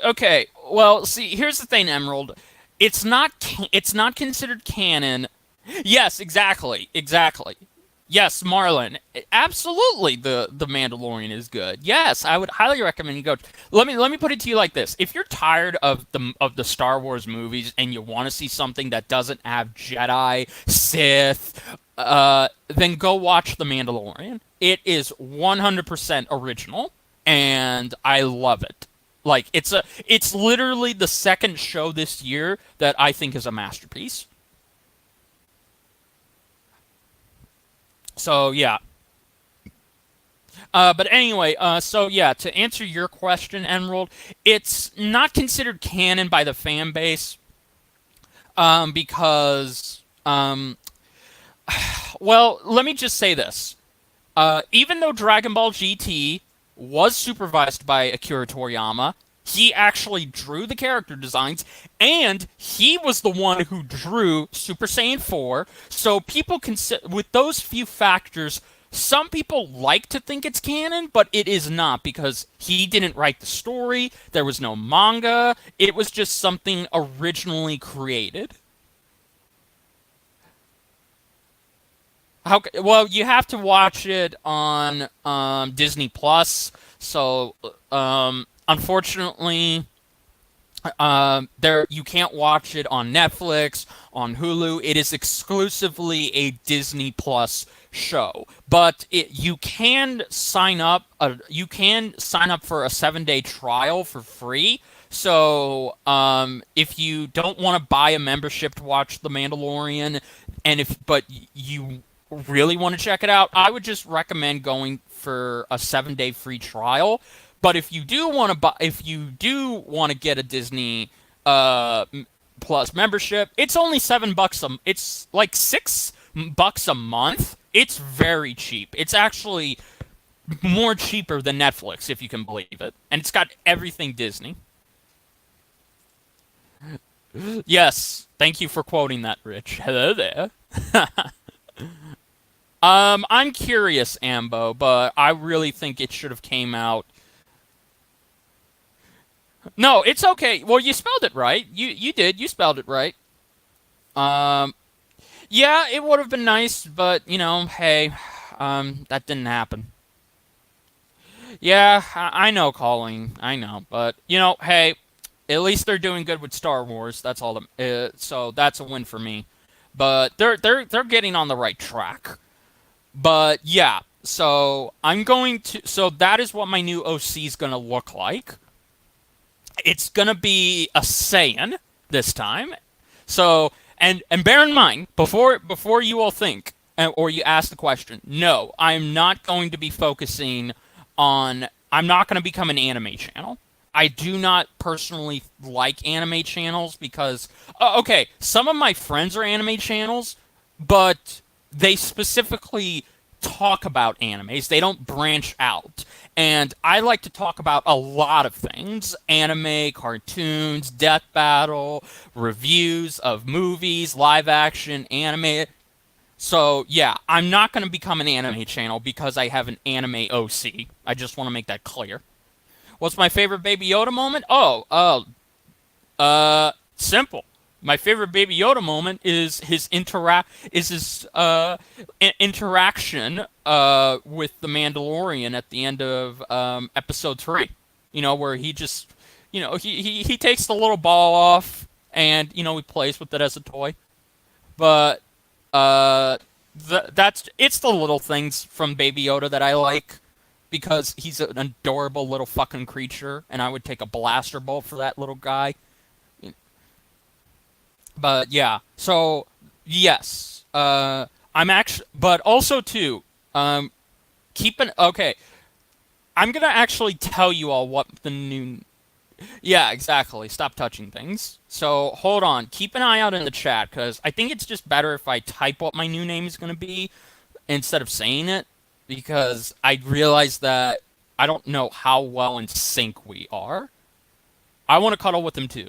Okay. Well, see, here's the thing, Emerald. It's not considered canon Yes, exactly, exactly. Yes, Marlon, absolutely. The Mandalorian is good. Yes, I would highly recommend you go. Let me put it to you like this: if you're tired of the Star Wars movies and you want to see something that doesn't have Jedi, Sith, then go watch The Mandalorian. It is 100% original, and I love it. Like it's literally the second show this year that I think is a masterpiece. So yeah. But anyway, so yeah, to answer your question, Emerald, it's not considered canon by the fan base, because, well, let me just say this. Even though Dragon Ball GT was supervised by Akira Toriyama, he actually drew the character designs, and he was the one who drew Super Saiyan 4. So people can, with those few factors, some people like to think it's canon, but it is not because he didn't write the story. There was no manga. It was just something originally created. Well, you have to watch it on Disney Plus. So, unfortunately, there you can't watch it on Netflix, on Hulu. It is exclusively a Disney Plus show. But you can sign up. You can sign up for a 7-day trial for free. So, if you don't want to buy a membership to watch The Mandalorian, but you really want to check it out, I would just recommend going for a 7-day free trial. But if you do want to get a Disney uh, Plus membership, it's only $7 it's like $6 a month. It's very cheap. It's actually more cheaper than Netflix, if you can believe it, and it's got everything Disney. Yes, thank you for quoting that, Rich. Hello there. I'm curious, Ambo, but I really think it should have came out. No, it's okay. Well, you spelled it right. You did. You spelled it right. Um, yeah, it would have been nice, but hey, that didn't happen. Yeah, I know, calling. I know, but hey, at least they're doing good with Star Wars. That's all. So that's a win for me. But they're getting on the right track. But yeah, so I'm going to. So that is what my new OC is going to look like. It's going to be a Saiyan this time. So and bear in mind before you all think, or you ask the question, no, I'm not going to be focusing on. I'm not going to become an anime channel. I do not personally like anime channels because okay, some of my friends are anime channels, but they specifically talk about animes. They don't branch out. And I like to talk about a lot of things: anime, cartoons, Death Battle, reviews of movies, live action, anime. So, yeah, I'm not going to become an anime channel because I have an anime OC. I just want to make that clear. What's my favorite Baby Yoda moment? Simple. My favorite Baby Yoda moment is his interaction with the Mandalorian at the end of episode 3. Where he just he takes the little ball off and he plays with it as a toy. But uh, that's it's the little things from Baby Yoda that I like because he's an adorable little fucking creature, and I would take a blaster bolt for that little guy. But yeah, so yes, I'm actually, but also too, keep an okay. I'm gonna actually tell you all what the new. Yeah, exactly. Stop touching things. So hold on, keep an eye out in the chat because I think it's just better if I type what my new name is gonna be instead of saying it because I realize that I don't know how well in sync we are. I want to cuddle with him too.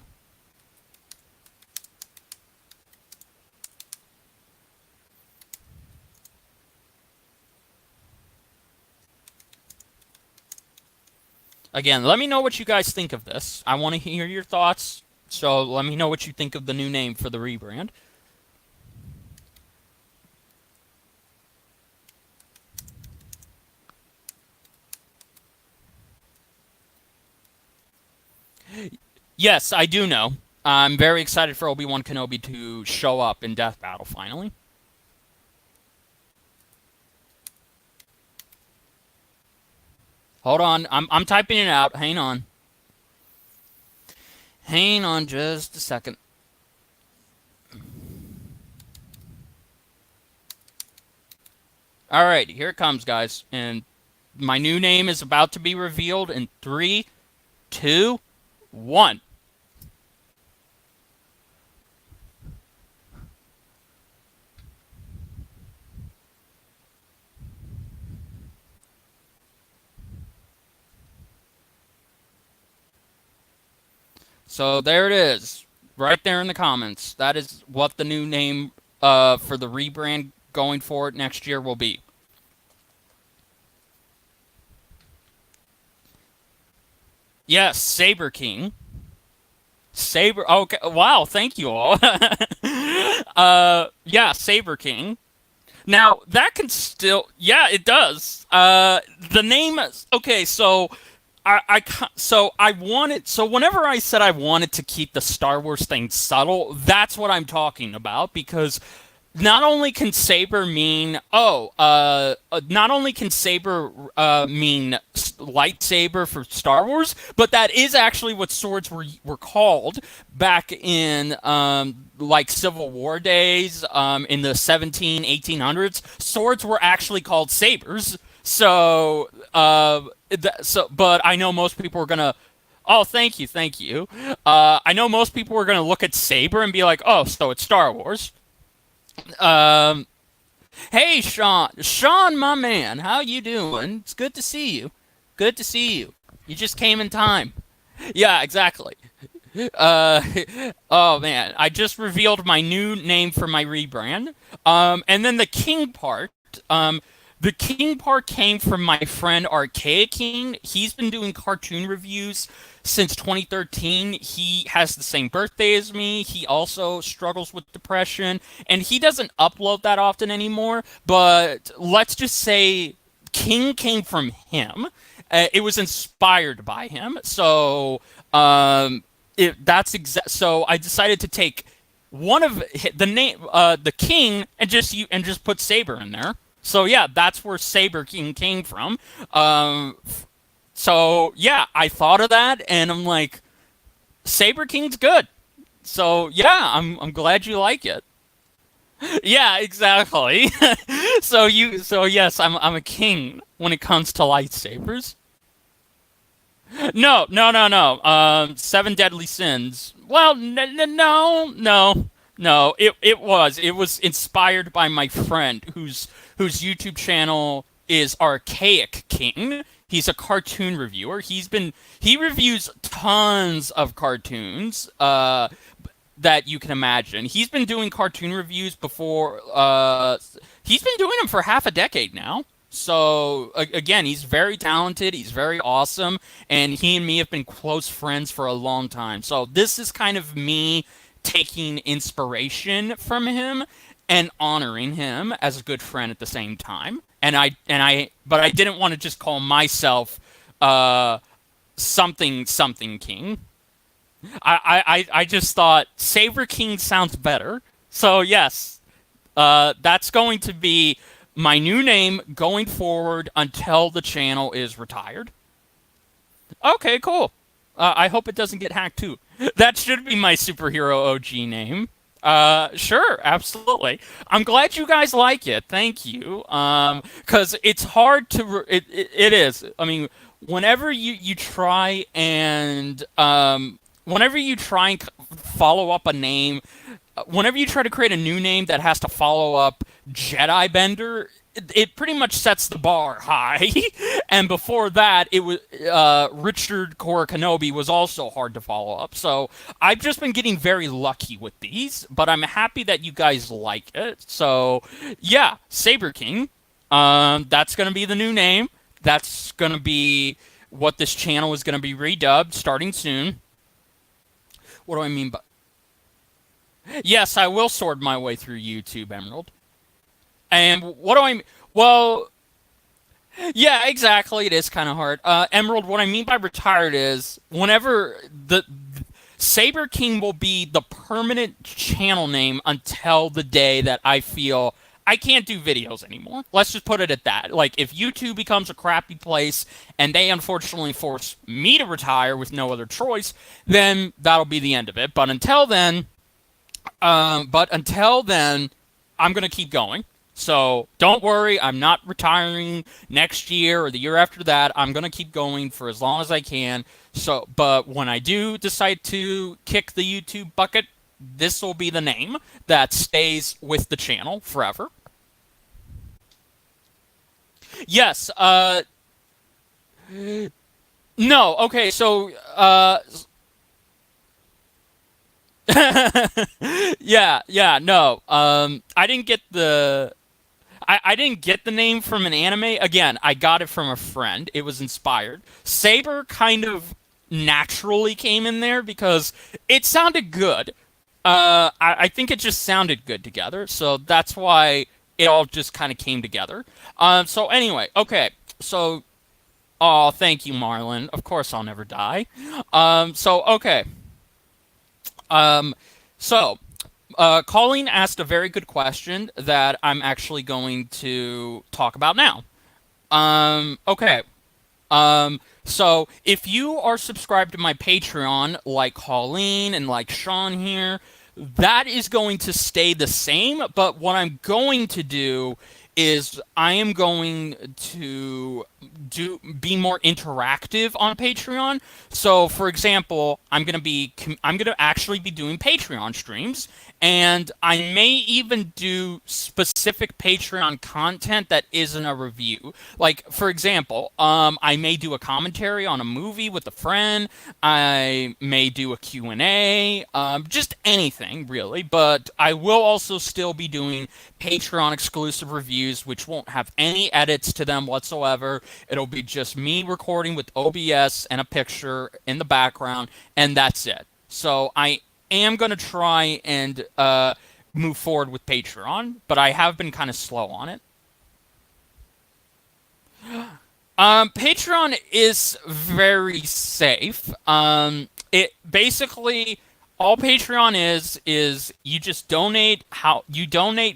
Again, let me know what you guys think of this. I want to hear your thoughts. So let me know what you think of the new name for the rebrand. Yes, I do know. I'm very excited for Obi-Wan Kenobi to show up in Death Battle finally. Hold on, I'm typing it out. Hang on. Hang on just a second. All right, here it comes, guys. And my new name is about to be revealed in 3, 2, 1. So there it is, right there in the comments. That is what the new name for the rebrand going forward next year will be. Yes, Saber King. Saber. Okay. Wow. Thank you all. Yeah, Saber King. Now that can still. Yeah, it does. The name. Okay, so I wanted, so whenever I said I wanted to keep the Star Wars thing subtle, that's what I'm talking about, because not only can saber mean not only can saber mean lightsaber for Star Wars, but that is actually what swords were called back in like Civil War days, in the 1800s. Swords were actually called sabers. So but I know most people are gonna. Oh, thank you, thank you. I know most people are gonna look at saber and be like, "Oh, so it's Star Wars." Um, hey, Sean, my man, how you doing? It's good to see you. Good to see you. You just came in time. Yeah, exactly. Uh, oh man, I just revealed my new name for my rebrand. And then the King part. The King part came from my friend Archaic King. He's been doing cartoon reviews since 2013. He has the same birthday as me. He also struggles with depression, and he doesn't upload that often anymore. But let's just say King came from him. It was inspired by him. So so I decided to take one of the name, the King, and just put Saber in there. So yeah, that's where Saber King came from. So yeah, I thought of that, and I'm like, Saber King's good. So yeah, I'm glad you like it. Yeah, exactly. So yes, I'm a king when it comes to lightsabers. No, no, no, no. Seven Deadly Sins. Well, no. It was inspired by my friend whose YouTube channel is Archaic King. He's a cartoon reviewer. He reviews tons of cartoons. That you can imagine. He's been doing cartoon reviews before. He's been doing them for half a decade now. So again, he's very talented. He's very awesome, and he and me have been close friends for a long time. So this is kind of me taking inspiration from him and honoring him as a good friend at the same time. But I didn't want to just call myself something king. I just thought Saber King sounds better. So yes, that's going to be my new name going forward until the channel is retired. Okay, cool. I hope it doesn't get hacked too. That should be my superhero OG name. Sure, absolutely. I'm glad you guys like it. Thank you. Because it's hard to. It is. I mean, whenever you try and whenever you try and follow up a name, whenever you try to create a new name that has to follow up Jedi Bender, it pretty much sets the bar high. And before that, it was Richard Core Kenobi was also hard to follow up. So I've just been getting very lucky with these, but I'm happy that you guys like it. So yeah, Saber King. That's gonna be the new name. That's gonna be what this channel is gonna be redubbed starting soon. What do I mean by? Yes, I will sword my way through YouTube, Emerald. And what do I mean? Well, yeah, exactly. It is kind of hard. Emerald, what I mean by retired is whenever the Saber King will be the permanent channel name until the day that I feel I can't do videos anymore. Let's just put it at that. Like, if YouTube becomes a crappy place and they unfortunately force me to retire with no other choice, then that'll be the end of it. But until then, I'm gonna keep going. So don't worry, I'm not retiring next year or the year after that. I'm gonna keep going for as long as I can. So, but when I do decide to kick the YouTube bucket, this will be the name that stays with the channel forever. Yes. No. Okay. So. Yeah. Yeah. No. I didn't get the. I didn't get the name from an anime. Again, I got it from a friend. It was inspired. Saber kind of naturally came in there because it sounded good. I think it just sounded good together, so that's why it all just kind of came together. So anyway, okay. So, oh, thank you, Marlon. Of course, I'll never die. So okay. Um, so Colleen asked a very good question that I'm actually going to talk about now. Okay. So if you are subscribed to my Patreon, like Colleen and like Sean here, that is going to stay the same. But what I'm going to do is I am going to be more interactive on Patreon. So, for example, I'm going to actually be doing Patreon streams, and I may even do specific Patreon content that isn't a review. Like, for example, I may do a commentary on a movie with a friend. I may do a Q&A, just anything really. But I will also still be doing Patreon exclusive reviews, which won't have any edits to them whatsoever. It'll be just me recording with OBS and a picture in the background, and that's it. So I am going to try and move forward with Patreon, but I have been kind of slow on it. Patreon is very safe. It basically all Patreon is you just donate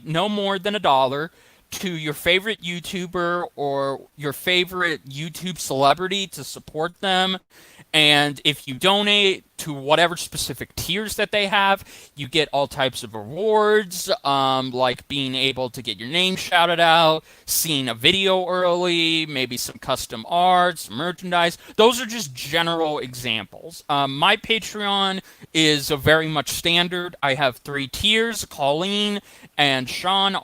no more than $1 to your favorite YouTuber or your favorite YouTube celebrity to support them. And if you donate to whatever specific tiers that they have, you get all types of rewards, like being able to get your name shouted out, seeing a video early, maybe some custom art, some merchandise. Those are just general examples. My Patreon is a very much standard. I have 3 tiers. Colleen and Sean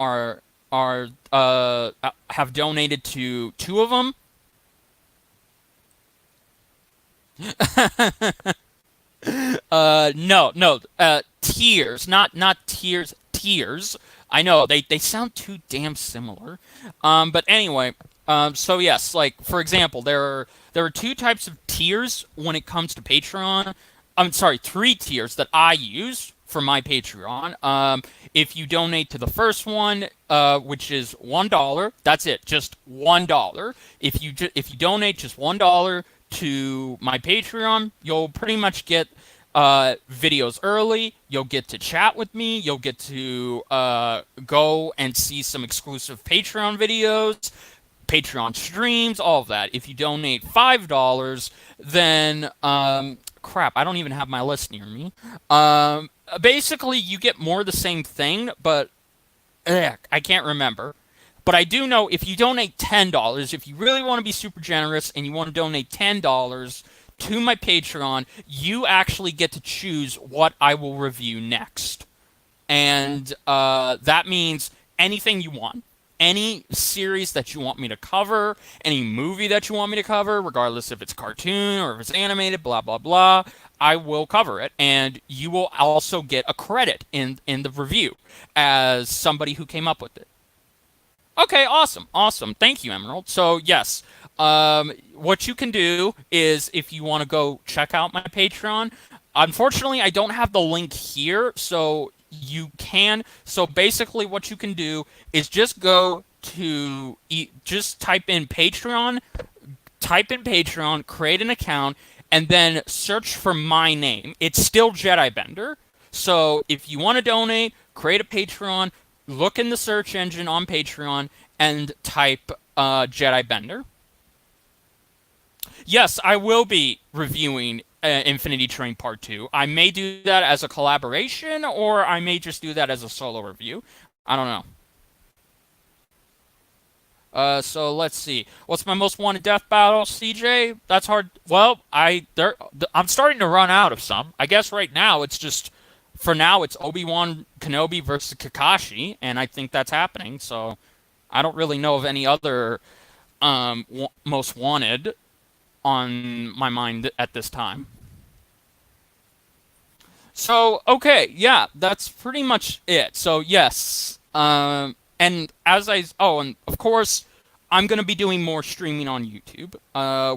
have donated to 2 of them. No, tiers, not tiers, tiers. I know they sound too damn similar. But anyway, so yes, like for example, there are 2 types of tiers when it comes to Patreon. I'm sorry, 3 tiers that I use for my Patreon. If you donate to the first one, which is $1, that's it, just $1. If you donate just $1 to my Patreon, you'll pretty much get videos early. You'll get to chat with me. You'll get to go and see some exclusive Patreon videos, Patreon streams, all of that. If you donate $5, then crap, I don't even have my list near me. Basically, you get more of the same thing, but I can't remember. But I do know if you donate $10, if you really want to be super generous and you want to donate $10 to my Patreon, you actually get to choose what I will review next. And that means anything you want. Any series that you want me to cover, any movie that you want me to cover, regardless if it's cartoon or if it's animated, blah, blah, blah, I will cover it. And you will also get a credit in the review as somebody who came up with it. Okay, awesome. Thank you, Emerald. So, yes, what you can do is if you want to go check out my Patreon, unfortunately, I don't have the link here, so you can. So, basically, what you can do is just go to, just type in Patreon, create an account, and then search for my name. It's still Jedi Bender. So if you want to donate, create a Patreon, look in the search engine on Patreon, and type Jedi Bender. Yes, I will be reviewing Infinity Train Part 2. I may do that as a collaboration, or I may just do that as a solo review. I don't know. So let's see. What's my most wanted death battle, CJ? That's hard. Well, I'm starting to run out of some. I guess right now it's just, for now it's Obi-Wan Kenobi versus Kakashi, and I think that's happening. So I don't really know of any other most wanted on my mind at this time. So, okay, yeah, that's pretty much it. So, yes, and and of course, I'm going to be doing more streaming on YouTube.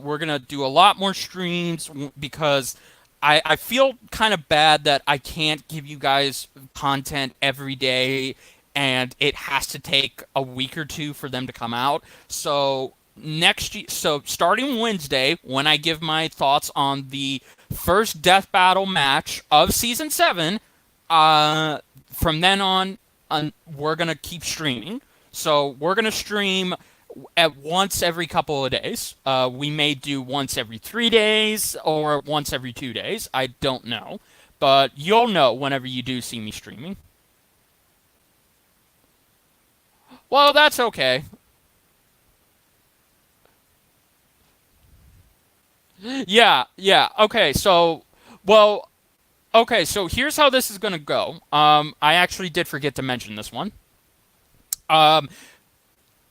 We're going to do a lot more streams because I feel kind of bad that I can't give you guys content every day and it has to take a week or two for them to come out. So starting Wednesday, when I give my thoughts on the first Death Battle match of Season 7, from then on, we're going to keep streaming. So we're going to stream at once every couple of days. We may do once every 3 days or once every 2 days. I don't know. But you'll know whenever you do see me streaming. Well, that's okay. Yeah. Well, so here's how this is gonna go. I actually did forget to mention this one. Um,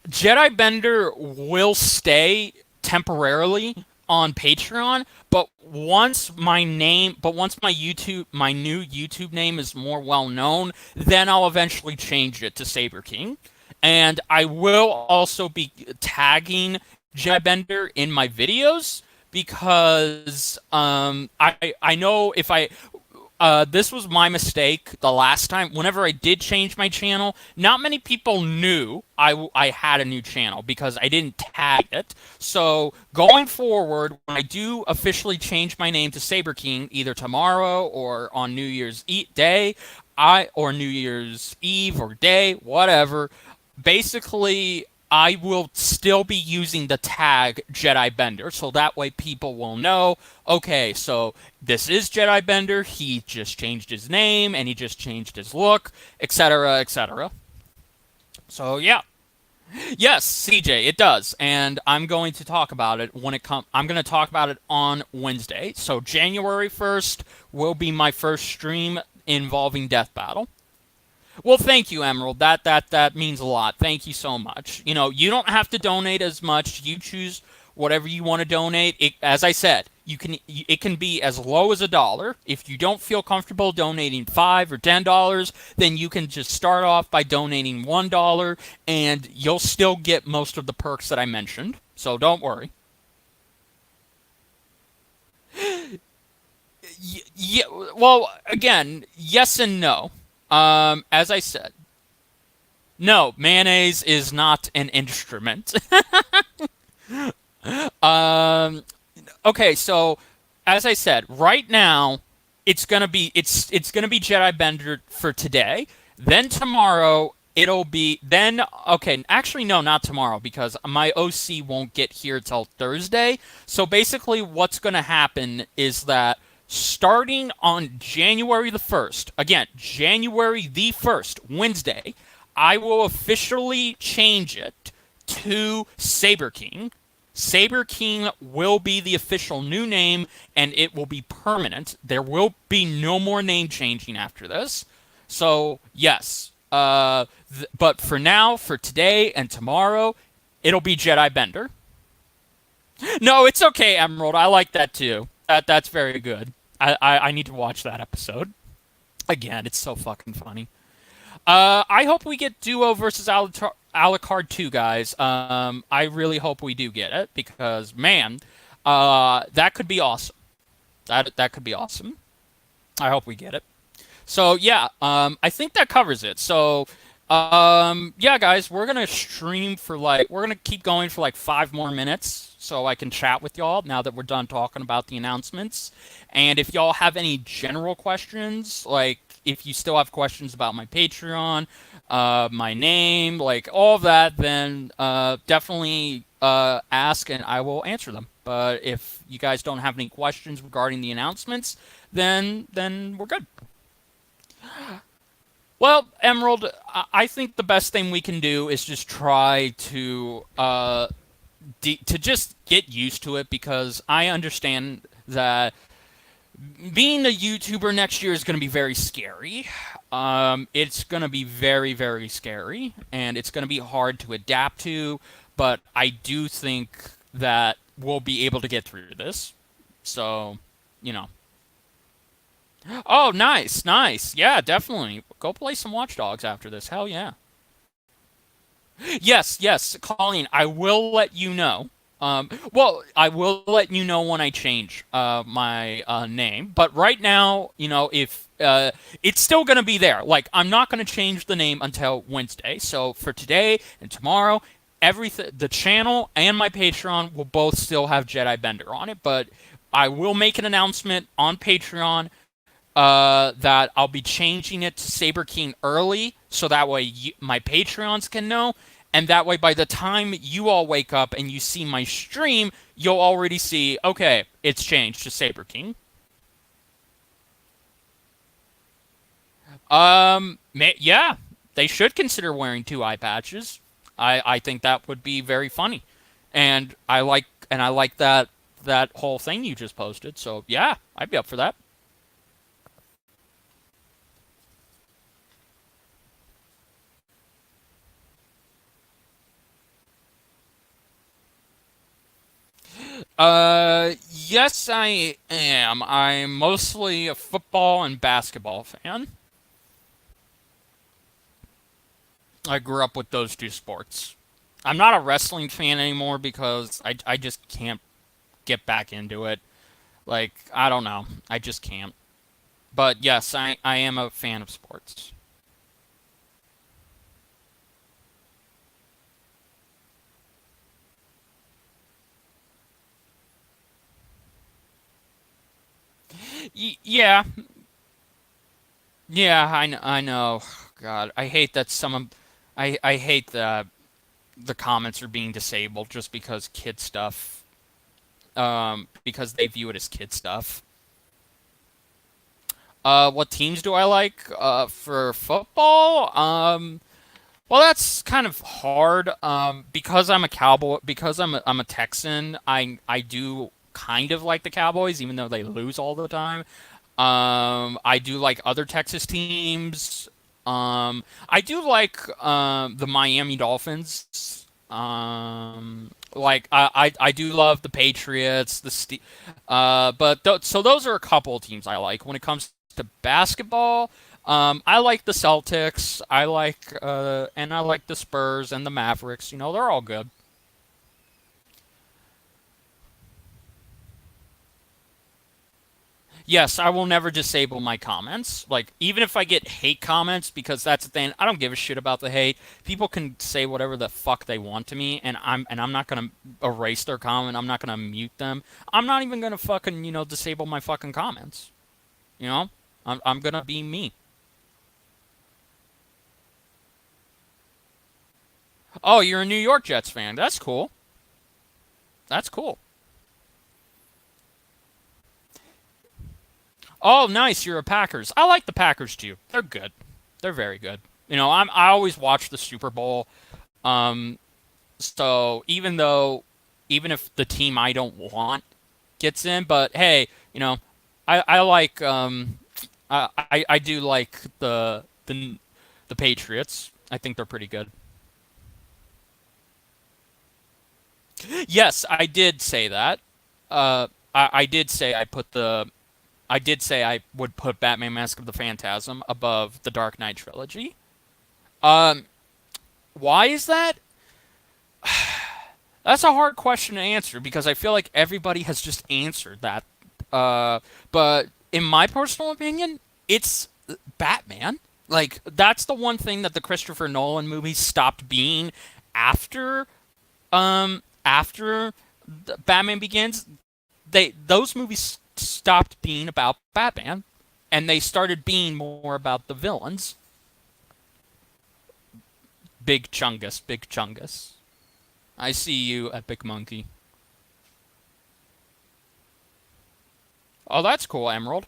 Jedi Bender will stay temporarily on Patreon, but once my new YouTube name is more well known, then I'll eventually change it to Saber King. And I will also be tagging Jedi Bender in my videos because I know if I this was my mistake the last time. Whenever I did change my channel, not many people knew I had a new channel because I didn't tag it. So going forward, when I do officially change my name to Saber King, either tomorrow or on New Year's Day, or New Year's Eve or day, whatever. Basically, I will still be using the tag Jedi Bender, so that way people will know, okay, so this is Jedi Bender, he just changed his name, and he just changed his look, etc., etc. So, yeah. Yes, CJ, it does, and I'm going to talk about it I'm going to talk about it on Wednesday. So, January 1st will be my first stream involving Death Battle. Well, thank you, Emerald. That means a lot. Thank you so much. You don't have to donate as much. You choose whatever you want to donate. As I said, it can be as low as $1. If you don't feel comfortable donating $5 or $10, then you can just start off by donating $1, and you'll still get most of the perks that I mentioned. So don't worry. Yeah. Well, again, yes and no. As I said, no, mayonnaise is not an instrument. Okay, so as I said, right now it's gonna be Jedi Bender for today. Then tomorrow okay, actually no, not tomorrow because my OC won't get here till Thursday. So basically, what's gonna happen is that starting on January the 1st, again, January the 1st, Wednesday, I will officially change it to Saber King. Saber King will be the official new name, and it will be permanent. There will be no more name changing after this. So, yes. But for now, for today and tomorrow, it'll be Jedi Bender. No, it's okay, Emerald. I like that too. That's very good. I need to watch that episode. Again, it's so fucking funny. I hope we get Duo versus Alucard 2, guys. I really hope we do get it, because, man, that could be awesome. That could be awesome. I hope we get it. So, yeah, I think that covers it. So, Yeah, guys, we're gonna stream for like we're gonna keep going for like 5 more minutes so I can chat with y'all now that we're done talking about the announcements. And if y'all have any general questions, like if you still have questions about my Patreon, my name, like all of that, then definitely ask and I will answer them. But if you guys don't have any questions regarding the announcements, then we're good. Well, Emerald, I think the best thing we can do is just try to to just get used to it because I understand that being a YouTuber next year is going to be very scary. It's going to be very, very scary, and it's going to be hard to adapt to. But I do think that we'll be able to get through this. So, you know. Oh, nice, nice. Yeah, definitely. Go play some Watch Dogs after this. Hell yeah. Yes, yes, Colleen, I will let you know. Well, I will let you know when I change my name. But right now, if it's still gonna be there. Like, I'm not gonna change the name until Wednesday. So for today and tomorrow, everything, the channel and my Patreon will both still have Jedi Bender on it. But I will make an announcement on Patreon that I'll be changing it to Saber King early, so that way my Patreons can know, and that way by the time you all wake up and you see my stream, you'll already see, okay, it's changed to Saber King. Yeah, they should consider wearing two eye patches. I think that would be very funny, and I like that whole thing you just posted. So yeah, I'd be up for that. Yes, I am. I'm mostly a football and basketball fan. I grew up with those two sports. I'm not a wrestling fan anymore because I just can't get back into it. Like, I don't know. I just can't. But yes, I am a fan of sports. Yeah, yeah, I know. God, I hate that I hate that the comments are being disabled just because kid stuff, because they view it as kid stuff. What teams do I like? For football? Well, that's kind of hard. Because I'm a Cowboy, because I'm a Texan. I do kind of like the Cowboys, even though they lose all the time. I do like other Texas teams. I do like the Miami Dolphins. Like I do love the Patriots, but so those are a couple of teams I like. When it comes to basketball, I like the Celtics. And I like the Spurs and the Mavericks. They're all good. Yes, I will never disable my comments. Like, even if I get hate comments, because that's the thing, I don't give a shit about the hate. People can say whatever the fuck they want to me, and I'm not gonna erase their comment. I'm not gonna mute them. I'm not even gonna fucking disable my fucking comments. You know, I'm gonna be me. Oh, you're a New York Jets fan. That's cool. That's cool. Oh, nice. You're a Packers. I like the Packers too. They're good. They're very good. I always watch the Super Bowl. Um, so even if the team I don't want gets in, but hey, I like I do like the Patriots. I think they're pretty good. Yes, I did say that. I did say I did say I would put Batman Mask of the Phantasm above the Dark Knight trilogy. Um, why is that? That's a hard question to answer because I feel like everybody has just answered that. Uh, but in my personal opinion, it's Batman. Like, that's the one thing that the Christopher Nolan movies stopped being after after Batman Begins. Those movies stopped being about Batman, and they started being more about the villains. Big Chungus, Big Chungus. I see you, Epic Monkey. Oh, that's cool, Emerald.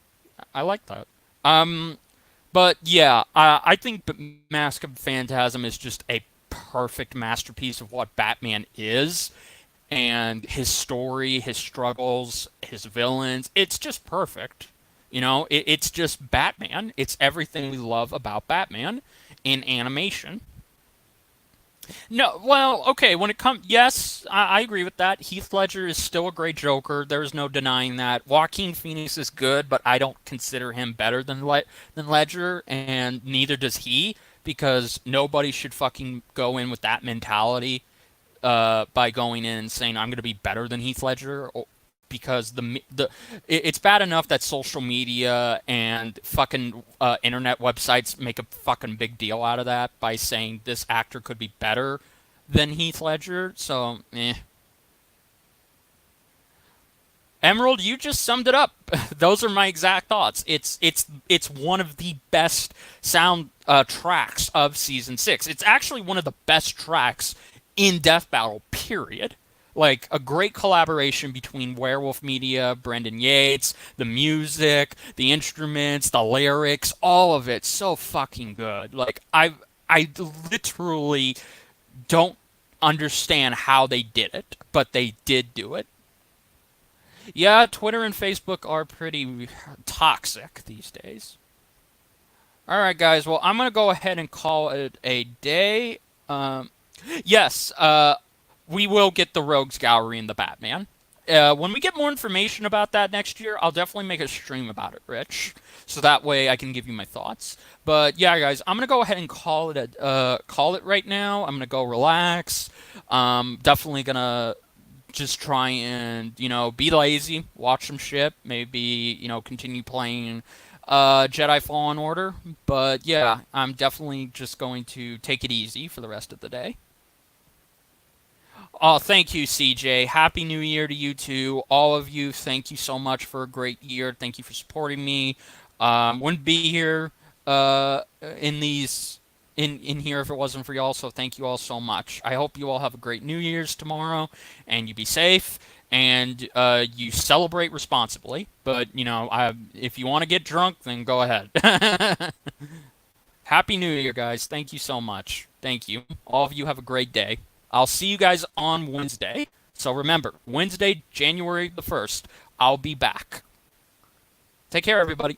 I like that. But yeah, I think Mask of Phantasm is just a perfect masterpiece of what Batman is, and his story, his struggles, his villains. It's just perfect. It's just Batman. It's everything we love about Batman in animation. No, well, okay, when it comes, yes, I agree with that. Heath Ledger is still a great Joker. There's no denying that. Joaquin Phoenix is good, but I don't consider him better than Ledger, and neither does he, because nobody should fucking go in with that mentality by going in and saying I'm going to be better than Heath Ledger, because it's bad enough that social media and fucking internet websites make a fucking big deal out of that by saying this actor could be better than Heath Ledger. So, Emerald, you just summed it up. Those are my exact thoughts. It's one of the best sound tracks of season 6. It's actually one of the best tracks in Death Battle, period. Like, a great collaboration between Werewolf Media, Brendan Yates, the music, the instruments, the lyrics, all of it so fucking good. Like, I literally don't understand how they did it, but they did do it. Yeah, Twitter and Facebook are pretty toxic these days. All right, guys. Well, I'm gonna go ahead and call it a day. Yes. We will get the Rogues Gallery in the Batman. When we get more information about that next year, I'll definitely make a stream about it, Rich. So that way I can give you my thoughts. But yeah, guys, I'm gonna go ahead and call it right now. I'm gonna go relax. Definitely gonna just try and be lazy, watch some shit, maybe continue playing Jedi Fallen Order. But yeah, I'm definitely just going to take it easy for the rest of the day. Oh, thank you, CJ. Happy New Year to you too. All of you, thank you so much for a great year. Thank you for supporting me. Wouldn't be here in here if it wasn't for y'all. So thank you all so much. I hope you all have a great New Year's tomorrow, and you be safe, and you celebrate responsibly. But if you want to get drunk, then go ahead. Happy New Year, guys. Thank you so much. Thank you. All of you have a great day. I'll see you guys on Wednesday. So remember, Wednesday, January the 1st, I'll be back. Take care, everybody.